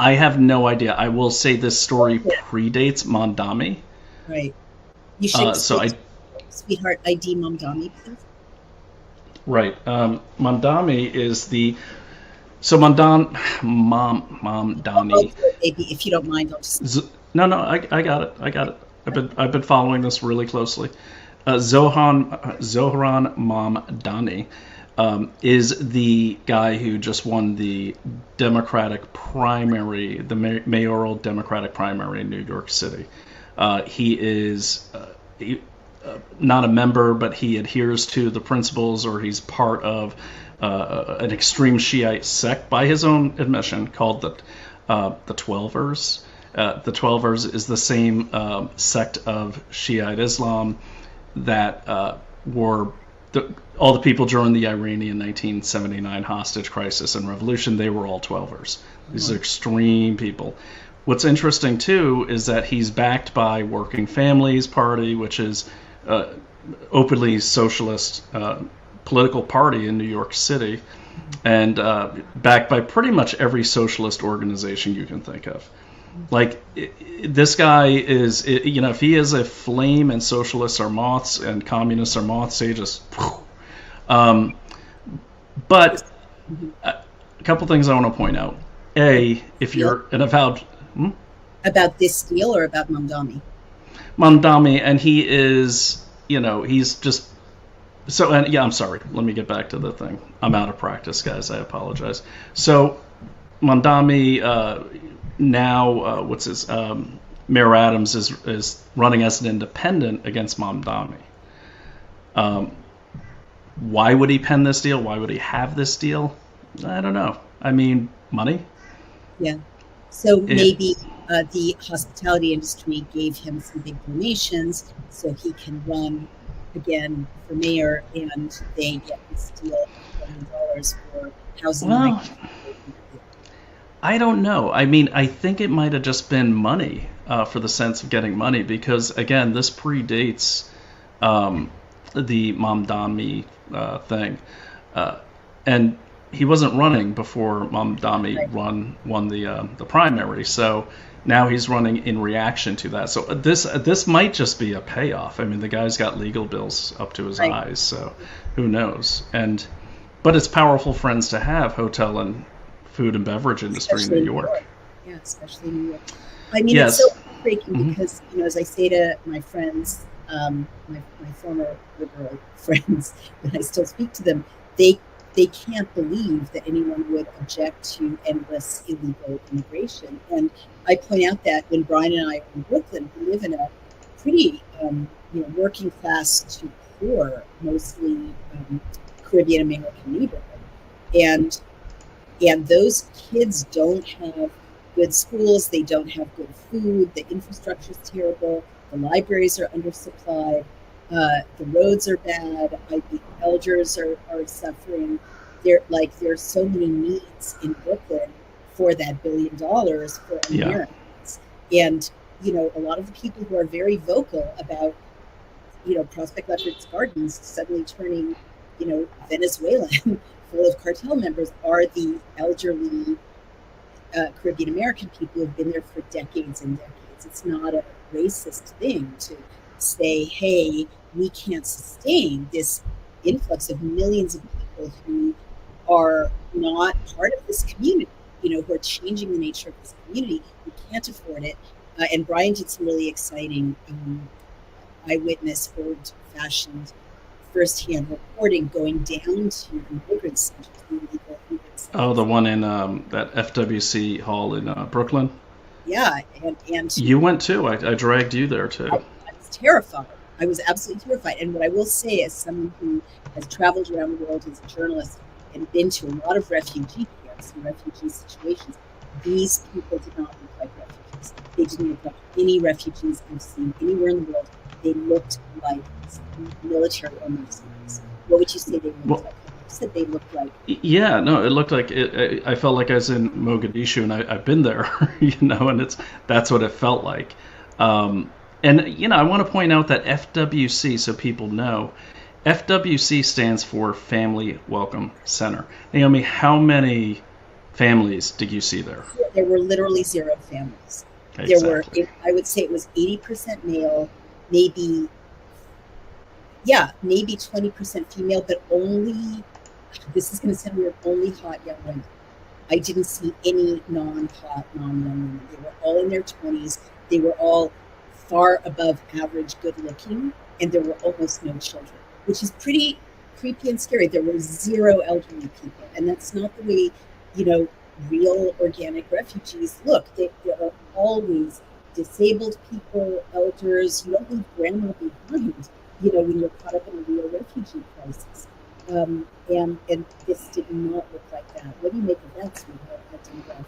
I have no idea. I will say this story predates Mondami. Right. You should sweetheart ID Mondami, please. Right. Mondami is Mondami. Maybe if you don't mind, I'll just... No, I got it. I've been following this really closely. Zohran Mamdani is the guy who just won the Democratic primary, the mayoral Democratic primary in New York City. He is not a member, but he adheres to the principles, or he's part of an extreme Shiite sect, by his own admission, called the Twelvers. The Twelvers is the same sect of Shiite Islam that were all the people during the Iranian 1979 hostage crisis and revolution. They were all Twelvers. These are extreme people. what's interesting too is that he's backed by Working Families Party, which is openly socialist political party in New York City, and backed by pretty much every socialist organization you can think of. Like, this guy is, if he is a flame and socialists are moths and communists are moths, they just. But a couple things I want to point out. A, if you're an avowed. About this deal or about Mamdani? Mamdani, and he is, he's just. So, and yeah, I'm sorry. Let me get back to the thing. I'm out of practice, guys. I apologize. So, Mamdani, now, what's his, Mayor Adams is running as an independent against Mamdani. Why would he pen this deal? Why would he have this deal? I don't know. I mean, money? Yeah. So maybe the hospitality industry gave him some big donations so he can run again for mayor, and they get this deal of $1 billion for housing. Well, I don't know. I mean, I think it might have just been money, for the sense of getting money, because, again, this predates the Mamdani thing. And he wasn't running before Mamdani won the primary, so now he's running in reaction to that. So this might just be a payoff. I mean, the guy's got legal bills up to his eyes, so who knows? But it's powerful friends to have, hotel and food and beverage industry in New York. Yeah, especially New York. I mean, it's so heartbreaking because, as I say to my friends, my former liberal friends, and I still speak to them, they can't believe that anyone would object to endless illegal immigration. And I point out that when Brian and I are in Brooklyn, we live in a pretty, working class to poor, mostly Caribbean American neighborhood. And those kids don't have good schools, they don't have good food, the infrastructure is terrible, the libraries are undersupplied, the roads are bad, the elders are suffering. There's so many needs in Brooklyn for that $1 billion for Americans. And, a lot of the people who are very vocal about, Prospect Leopard's Gardens suddenly turning, Venezuelan full of cartel members are the elderly Caribbean American people who have been there for decades and decades. It's not a racist thing to say, hey, we can't sustain this influx of millions of people who are not part of this community, who are changing the nature of this community. We can't afford it. And Brian did some really exciting eyewitness, old-fashioned, firsthand reporting going down to immigrant centers. Oh, the one in that FWC hall in Brooklyn? Yeah, and you went too. I dragged you there too. I was terrified. I was absolutely terrified. And what I will say, as someone who has traveled around the world as a journalist and been to a lot of refugee camps and refugee situations, these people did not look like refugees. They didn't look like any refugees I've seen anywhere in the world. They looked like military or mercenaries. What would you say they looked like? You said they looked like. Yeah, no, it looked like it. I felt like I was in Mogadishu, and I've been there, and that's what it felt like. And I want to point out that FWC, so people know, FWC stands for Family Welcome Center. Naomi, how many families did you see there? There were literally 0 families. Exactly. There were, I would say it was 80% male, maybe 20% female, but only, this is going to sound weird, only hot young women. I didn't see any non-hot, non-young women. They were all in their 20s. They were all far above average good looking, and there were almost no children, which is pretty creepy and scary. There were 0 elderly people, and that's not the way, real organic refugees look. There are always disabled people, elders. You don't leave grandma behind, when you're caught up in a real refugee crisis. And this did not look like that. What do you make of that, sweetheart, that demographic?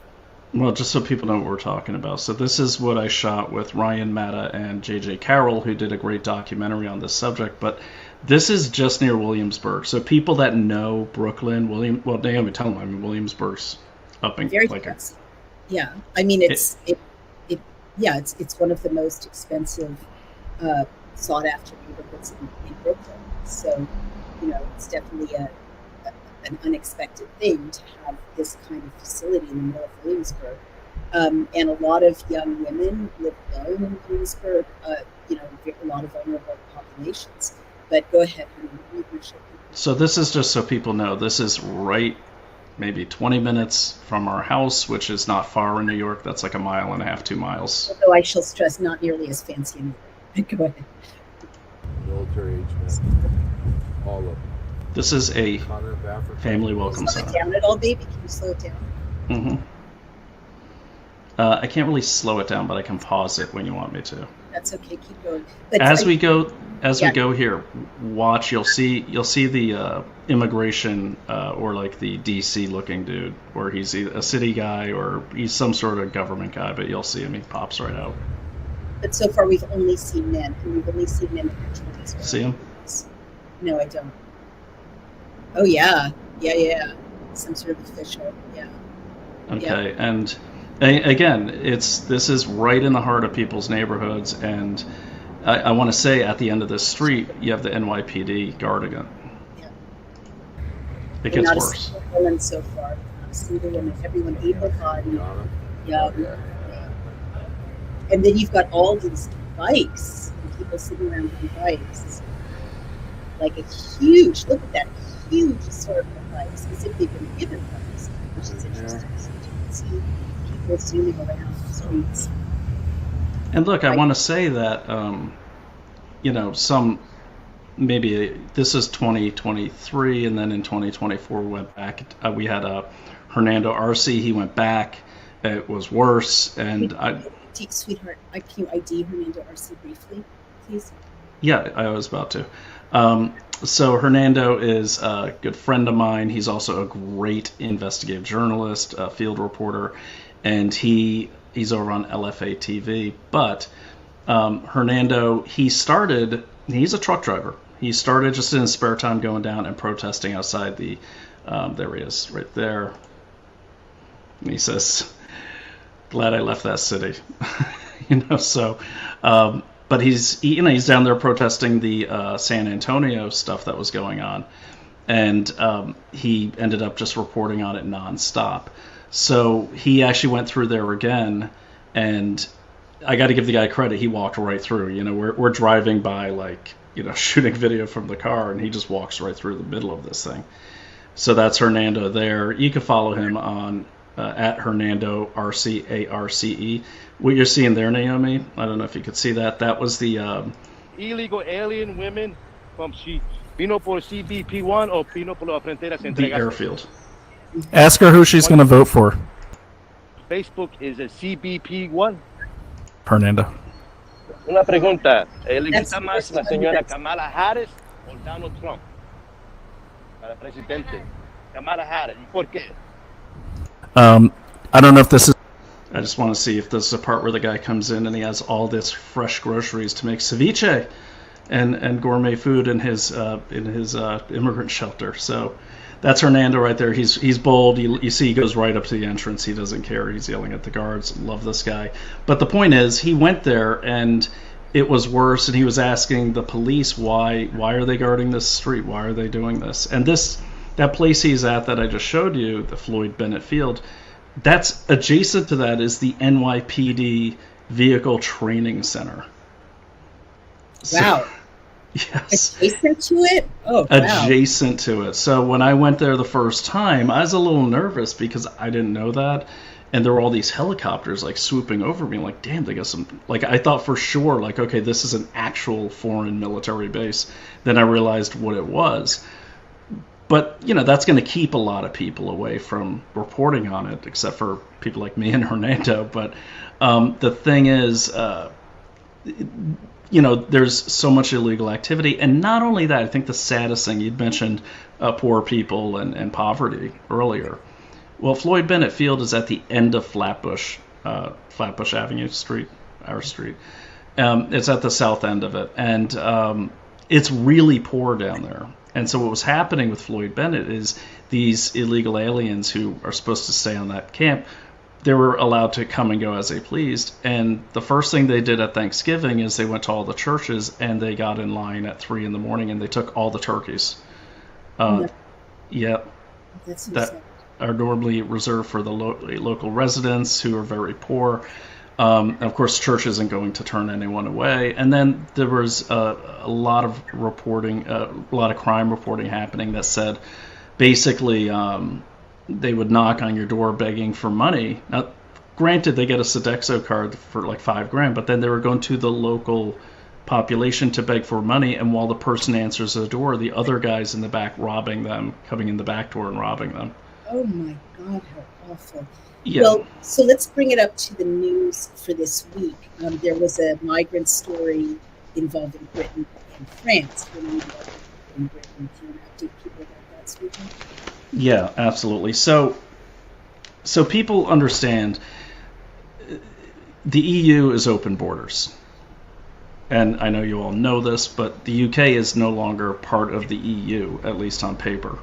Well, just so people know what we're talking about. So this is what I shot with Ryan Matta and J.J. Carroll, who did a great documentary on this subject. But this is just near Williamsburg. So people that know Brooklyn, Naomi, tell them, Williamsburg's up in very like yeah. I mean, it's Yeah, it's one of the most expensive, sought after neighborhoods in Brooklyn. So, it's definitely an unexpected thing to have this kind of facility in the middle of Williamsburg. And a lot of young women live alone in Williamsburg, a lot of vulnerable populations. But go ahead, honey. So this is just so people know, this is right maybe 20 minutes from our house, which is not far in New York. That's like a mile and a half, 2 miles. Although I shall stress, not nearly as fancy in New York. Go ahead. Military age men, all of them. This is a family welcome Slow it center. down at all, baby? Can you slow it down? Mm-hmm. I can't really slow it down, but I can pause it when you want me to. That's okay. Keep going. But As we go here, watch. You'll see the immigration or like the DC looking dude, where he's a city guy or he's some sort of government guy. But you'll see him. He pops right out. But so far, we've only seen men, and we've only seen men in the See him? No, I don't. Oh yeah. Some sort of official. Yeah. Okay, and again, this is right in the heart of people's neighborhoods, and I want to say at the end of this street, you have the NYPD guarding it. Yeah. It gets worse. Not a single woman so far. Not a single woman. Everyone able-bodied. Yeah. And then you've got all these bikes and people sitting around on bikes. Like a huge, look at that huge assortment of bikes, as if they've been given bikes, which is interesting. So you can see people zooming around the streets. And look, I want to say that, maybe this is 2023, and then in 2024 we went back. We had Hernando Arce. He went back. It was worse, and Sweetheart, can you ID Hernando Arce briefly, please? Yeah, I was about to. So Hernando is a good friend of mine. He's also a great investigative journalist, a field reporter, and he's over on LFA TV. But Hernando, he's a truck driver. He started just in his spare time going down and protesting outside the, there he is, right there. And he says, glad I left that city. But he's down there protesting the San Antonio stuff that was going on, and he ended up just reporting on it nonstop. So he actually went through there again, and I got to give the guy credit. He walked right through. We're driving by, shooting video from the car, and he just walks right through the middle of this thing. So that's Hernando there. You can follow him on at Hernando Arce, ARCE. What you're seeing there, Naomi, I don't know if you could see that. That was the illegal alien women from vino por CBP1 or vino por la frontera se the airfield. Ask her who she's going to vote for. Facebook is a CBP1. Hernando. Una pregunta. ¿Le gusta más la señora Kamala Harris o Donald Trump para presidente? Kamala Harris. ¿Y por qué? I don't know if this is. I just want to see if this is a part where the guy comes in and he has all this fresh groceries to make ceviche and gourmet food in his immigrant shelter. So that's Hernando right there. He's bold. You see he goes right up to the entrance. He doesn't care. He's yelling at the guards. Love this guy. But the point is, he went there and it was worse. And he was asking the police why are they guarding this street? Why are they doing this? And that place he's at that I just showed you, the Floyd Bennett Field, that's adjacent to that is the NYPD Vehicle Training Center. Wow. Yes. Adjacent to it? Oh, wow. Adjacent to it. So when I went there the first time, I was a little nervous because I didn't know that. And there were all these helicopters swooping over me. Like, damn, they got some. I thought for sure, okay, this is an actual foreign military base. Then I realized what it was. But, that's going to keep a lot of people away from reporting on it, except for people like me and Hernando. But the thing is, there's so much illegal activity. And not only that, I think the saddest thing, you'd mentioned poor people and poverty earlier. Well, Floyd Bennett Field is at the end of Flatbush Avenue Street, our street. It's at the south end of it. And it's really poor down there. And so what was happening with Floyd Bennett is these illegal aliens who are supposed to stay on that camp they were allowed to come and go as they pleased. And the first thing they did at Thanksgiving is they went to all the churches and they got in line at 3 a.m. and they took all the turkeys. Yeah, that are normally reserved for the local residents who are very poor. Of course, church isn't going to turn anyone away. And then there was a lot of reporting, a lot of crime reporting happening that said basically they would knock on your door begging for money. Now, granted, they get a Sodexo card for like $5,000, but then they were going to the local population to beg for money, and while the person answers the door, the other guy's in the back robbing them, coming in the back door and robbing them. Oh my God, how awful. Yeah. Well, so let's bring it up to the news for this week. There was a migrant story involving Britain and France. When we were in Britain, can you update people about that, Stephen? Yeah, absolutely. So people understand the EU is open borders. And I know you all know this, but the UK is no longer part of the EU, at least on paper,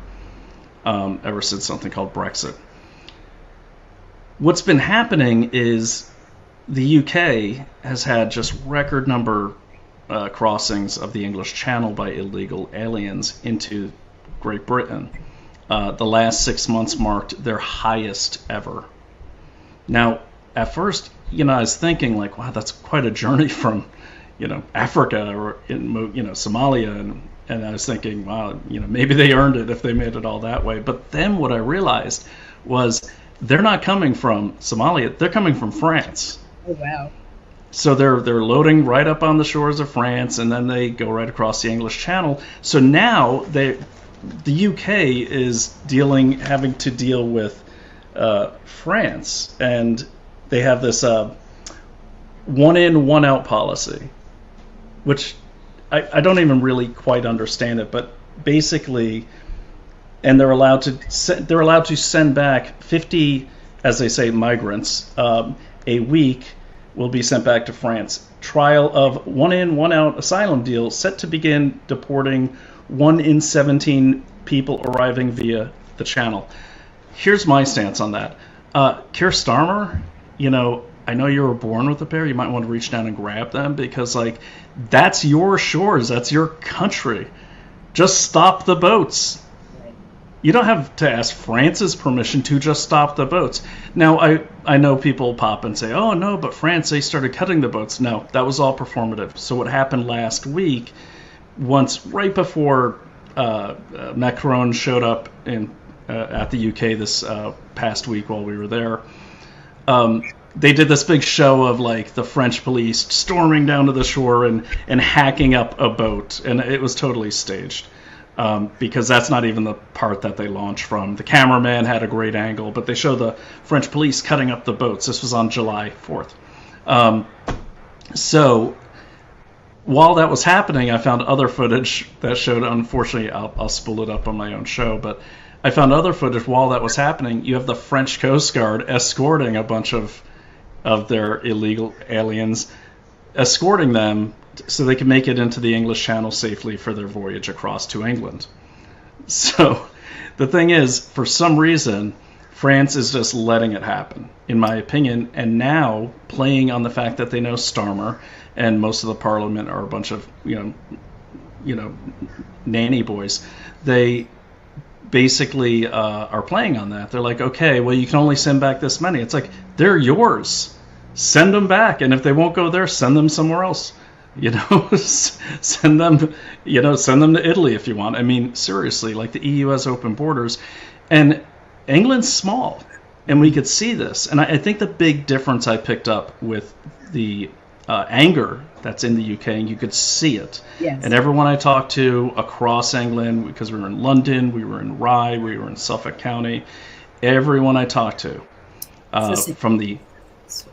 ever since something called Brexit. What's been happening is the UK has had just record number crossings of the English Channel by illegal aliens into Great Britain. The last 6 months marked their highest ever. Now, at first, I was thinking like, wow, that's quite a journey from, Africa or Somalia, and I was thinking, wow, maybe they earned it if they made it all that way. But then what I realized was they're not coming from Somalia; they're coming from France. Oh wow! So they're loading right up on the shores of France, and then they go right across the English Channel. So now the UK is having to deal with France, and they have this one in, one out policy, which I don't even really quite understand it, but basically, and they're allowed to send back 50, as they say, migrants a week will be sent back to France. Trial of one in, one out asylum deal set to begin deporting 1 in 17 people arriving via the Channel. Here's my stance on that. Keir Starmer, I know you were born with a pair. You might want to reach down and grab them because, that's your shores. That's your country. Just stop the boats. You don't have to ask France's permission to just stop the boats. Now, I know people pop and say, oh, no, but France, they started cutting the boats. No, that was all performative. So what happened last week, right before Macron showed up at the UK this past week while we were there, they did this big show of the French police storming down to the shore and hacking up a boat, and it was totally staged because that's not even the part that they launched from. The cameraman had a great angle, but they show the French police cutting up the boats. This was on July 4th. So while that was happening, I found other footage that showed, unfortunately, I'll spool it up on my own show, but I found other footage while that was happening. You have the French Coast Guard escorting a bunch of their illegal aliens, escorting them so they can make it into the English Channel safely for their voyage across to England. So the thing is, for some reason, France is just letting it happen, in my opinion, and now playing on the fact that they know Starmer and most of the parliament are a bunch of, nanny boys. They basically are playing on that. They're like, okay, well, you can only send back this many. It's like, they're yours. Send them back, and if they won't go there, send them somewhere else. Send them to Italy if you want. I mean, seriously, the EU has open borders, and England's small, and we could see this. And I think the big difference I picked up with the anger that's in the UK, and you could see it. Yes. And everyone I talked to across England, because we were in London, we were in Rye, we were in Suffolk County, everyone I talked to from the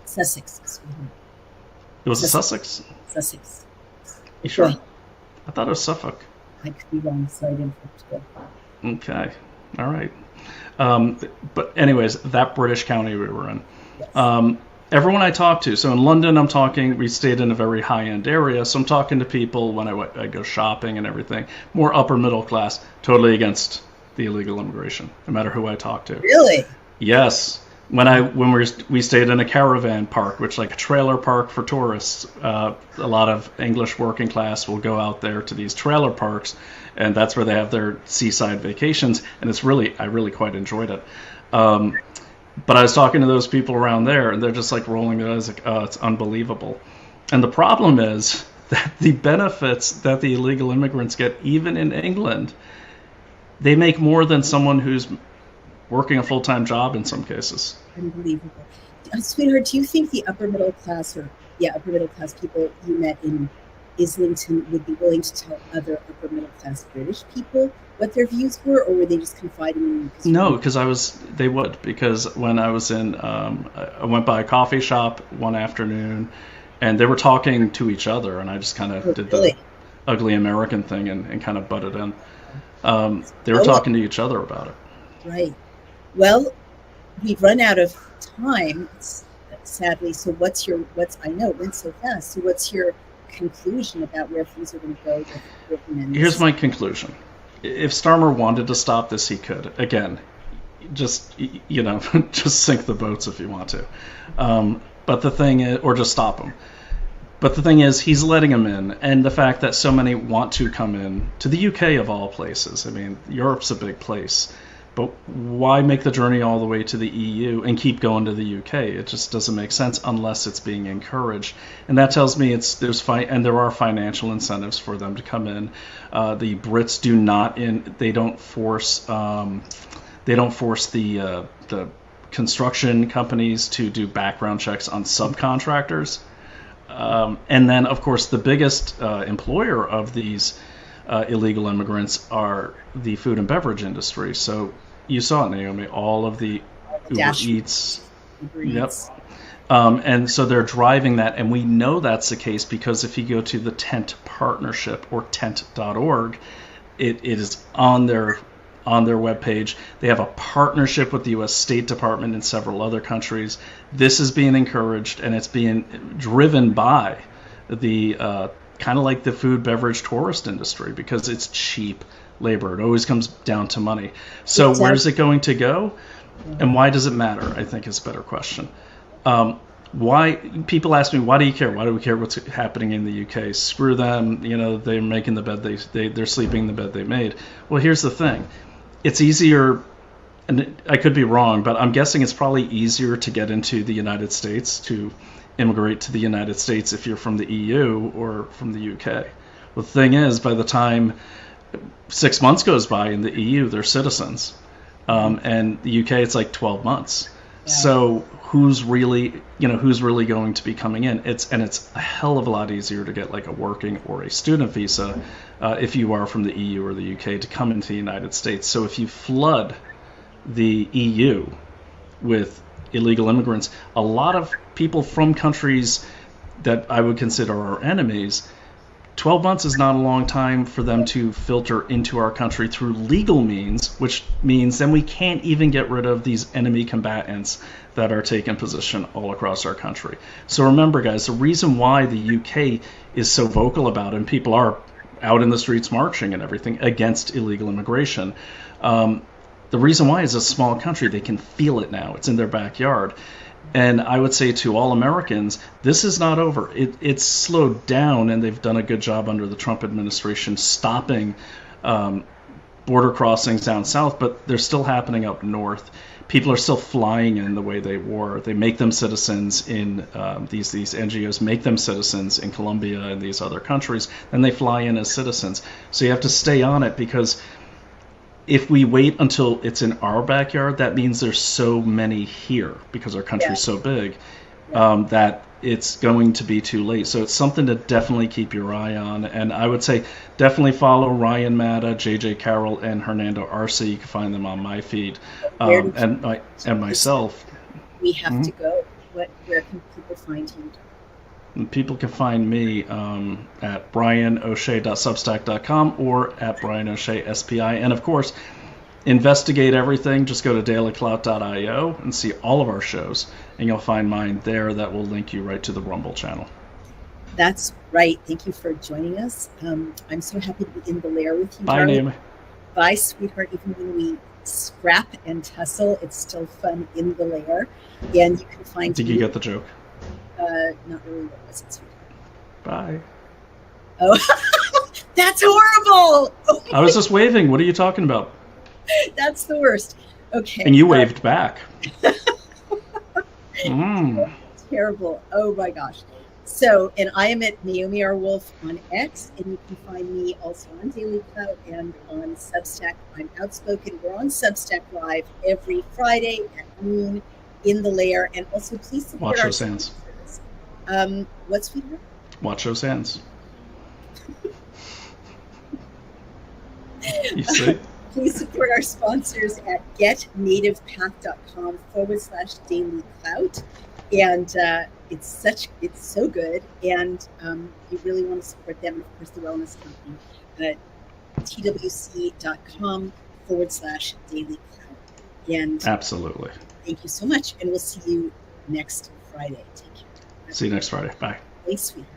Sussex. It was Sussex? Sussex. You sure? I thought it was Suffolk. I could be wrong, so I didn't go. Okay. All right. But anyways, that British county we were in. Yes. Everyone I talked to, so in London we stayed in a very high-end area, so I'm talking to people when I go shopping and everything, more upper middle class, totally against the illegal immigration, no matter who I talk to. Really? Yes. when we stayed in a caravan park, which is like a trailer park for tourists. A lot of English working class will go out there to these trailer parks, and that's where they have their seaside vacations. And I really quite enjoyed it. But I was talking to those people around there, and they're just like rolling their eyes, like, oh, it's unbelievable. And the problem is that the benefits that the illegal immigrants get, even in England, they make more than someone who's working a full-time job in some cases. Unbelievable. Sweetheart, do you think the upper middle class people you met in Islington would be willing to tell other upper middle class British people what their views were, or were they just confiding in you? No, they would, because when I was in, I went by a coffee shop one afternoon, and they were talking to each other, and I just kind of did the ugly American thing and kind of butted in. They were talking to each other about it. Right. Well, we've run out of time, sadly. So I know it went so fast. So what's your conclusion about where things are going to go with Britain? Here's my conclusion. If Starmer wanted to stop this, he could. Again, just, just sink the boats if you want to. But the thing is, or just stop him. But the thing is, he's letting them in, and the fact that so many want to come in to the UK of all places. I mean, Europe's a big place, but why make the journey all the way to the EU and keep going to the UK? It just doesn't make sense unless it's being encouraged, and that tells me there are financial incentives for them to come in. The Brits they don't force the construction companies to do background checks on subcontractors. And then, of course, the biggest employer of these illegal immigrants are the food and beverage industry. So you saw it, Naomi, all of the Uber Eats. Yep. And so they're driving that, and we know that's the case because if you go to the Tent Partnership or tent.org, it is on their webpage. They have a partnership with the U.S. State Department and several other countries. This is being encouraged, and it's being driven by the kind of like the food, beverage, tourist industry because it's cheap labor. It always comes down to money. So exactly. Where's it going to go, and why does it matter? I think is a better question. Why people ask me, why do you care? Why do we care what's happening in the UK? Screw them. They're making the bed they're sleeping in the bed they made. Well, here's the thing. It's easier, and I could be wrong, but I'm guessing it's probably easier to get into the United States, to immigrate to the United States if you're from the EU or from the UK. Well, the thing is, by the time 6 months goes by in the EU, they're citizens. And the UK, it's like 12 months. Yeah. So who's really going to be coming in? It's a hell of a lot easier to get like a working or a student visa if you are from the EU or the UK to come into the United States. So if you flood the EU with illegal immigrants, a lot of people from countries that I would consider our enemies, 12 months is not a long time for them to filter into our country through legal means, which means then we can't even get rid of these enemy combatants that are taking position all across our country. So remember, guys, the reason why the UK is so vocal about it, and people are out in the streets marching and everything against illegal immigration, the reason why is a small country. They can feel it now. It's in their backyard. And I would say to all Americans, this is not over. It's slowed down, and they've done a good job under the Trump administration stopping border crossings down south, but they're still happening up north. People are still flying in the way they were. They make them citizens in these NGOs make them citizens in Colombia and these other countries, and they fly in as citizens. So you have to stay on it, because if we wait until it's in our backyard, that means there's so many here because our country's so big that it's going to be too late. So it's something to definitely keep your eye on. And I would say definitely follow Ryan Matta, JJ Carroll, and Hernando Arce. You can find them on my feed and myself. We have to go. Where can people find you? And people can find me at brianoshea.substack.com or at brianoshea.spi. And of course, investigate everything. Just go to dailyclout.io and see all of our shows. And you'll find mine there that will link you right to the Rumble channel. That's right. Thank you for joining us. I'm so happy to be in the Lair with you. Bye, Naomi. Bye, sweetheart. Even when we scrap and tussle. It's still fun in the Lair. And you can find Did you get the joke? Not really. What was it, sweetheart? Bye. Oh, that's horrible. Oh, I was just waving. What are you talking about? that's the worst. Okay. And you waved back. Terrible. Oh my gosh. So, and I am at Naomi R. Wolf on X, and you can find me also on Daily Clout and on Substack. I'm outspoken. We're on Substack Live every Friday at noon in the Lair, and also please support Watch our those hands. What's sweetheart? Watch those hands. You see? Please support our sponsors at getnativepath.com/Daily Clout. And it's so good. And you really want to support them. And of course, the wellness company at twc.com/Daily Clout. And Absolutely. thank you so much. And we'll see you next Friday. Take care. See you next Friday. Bye. Thanks, sweetie.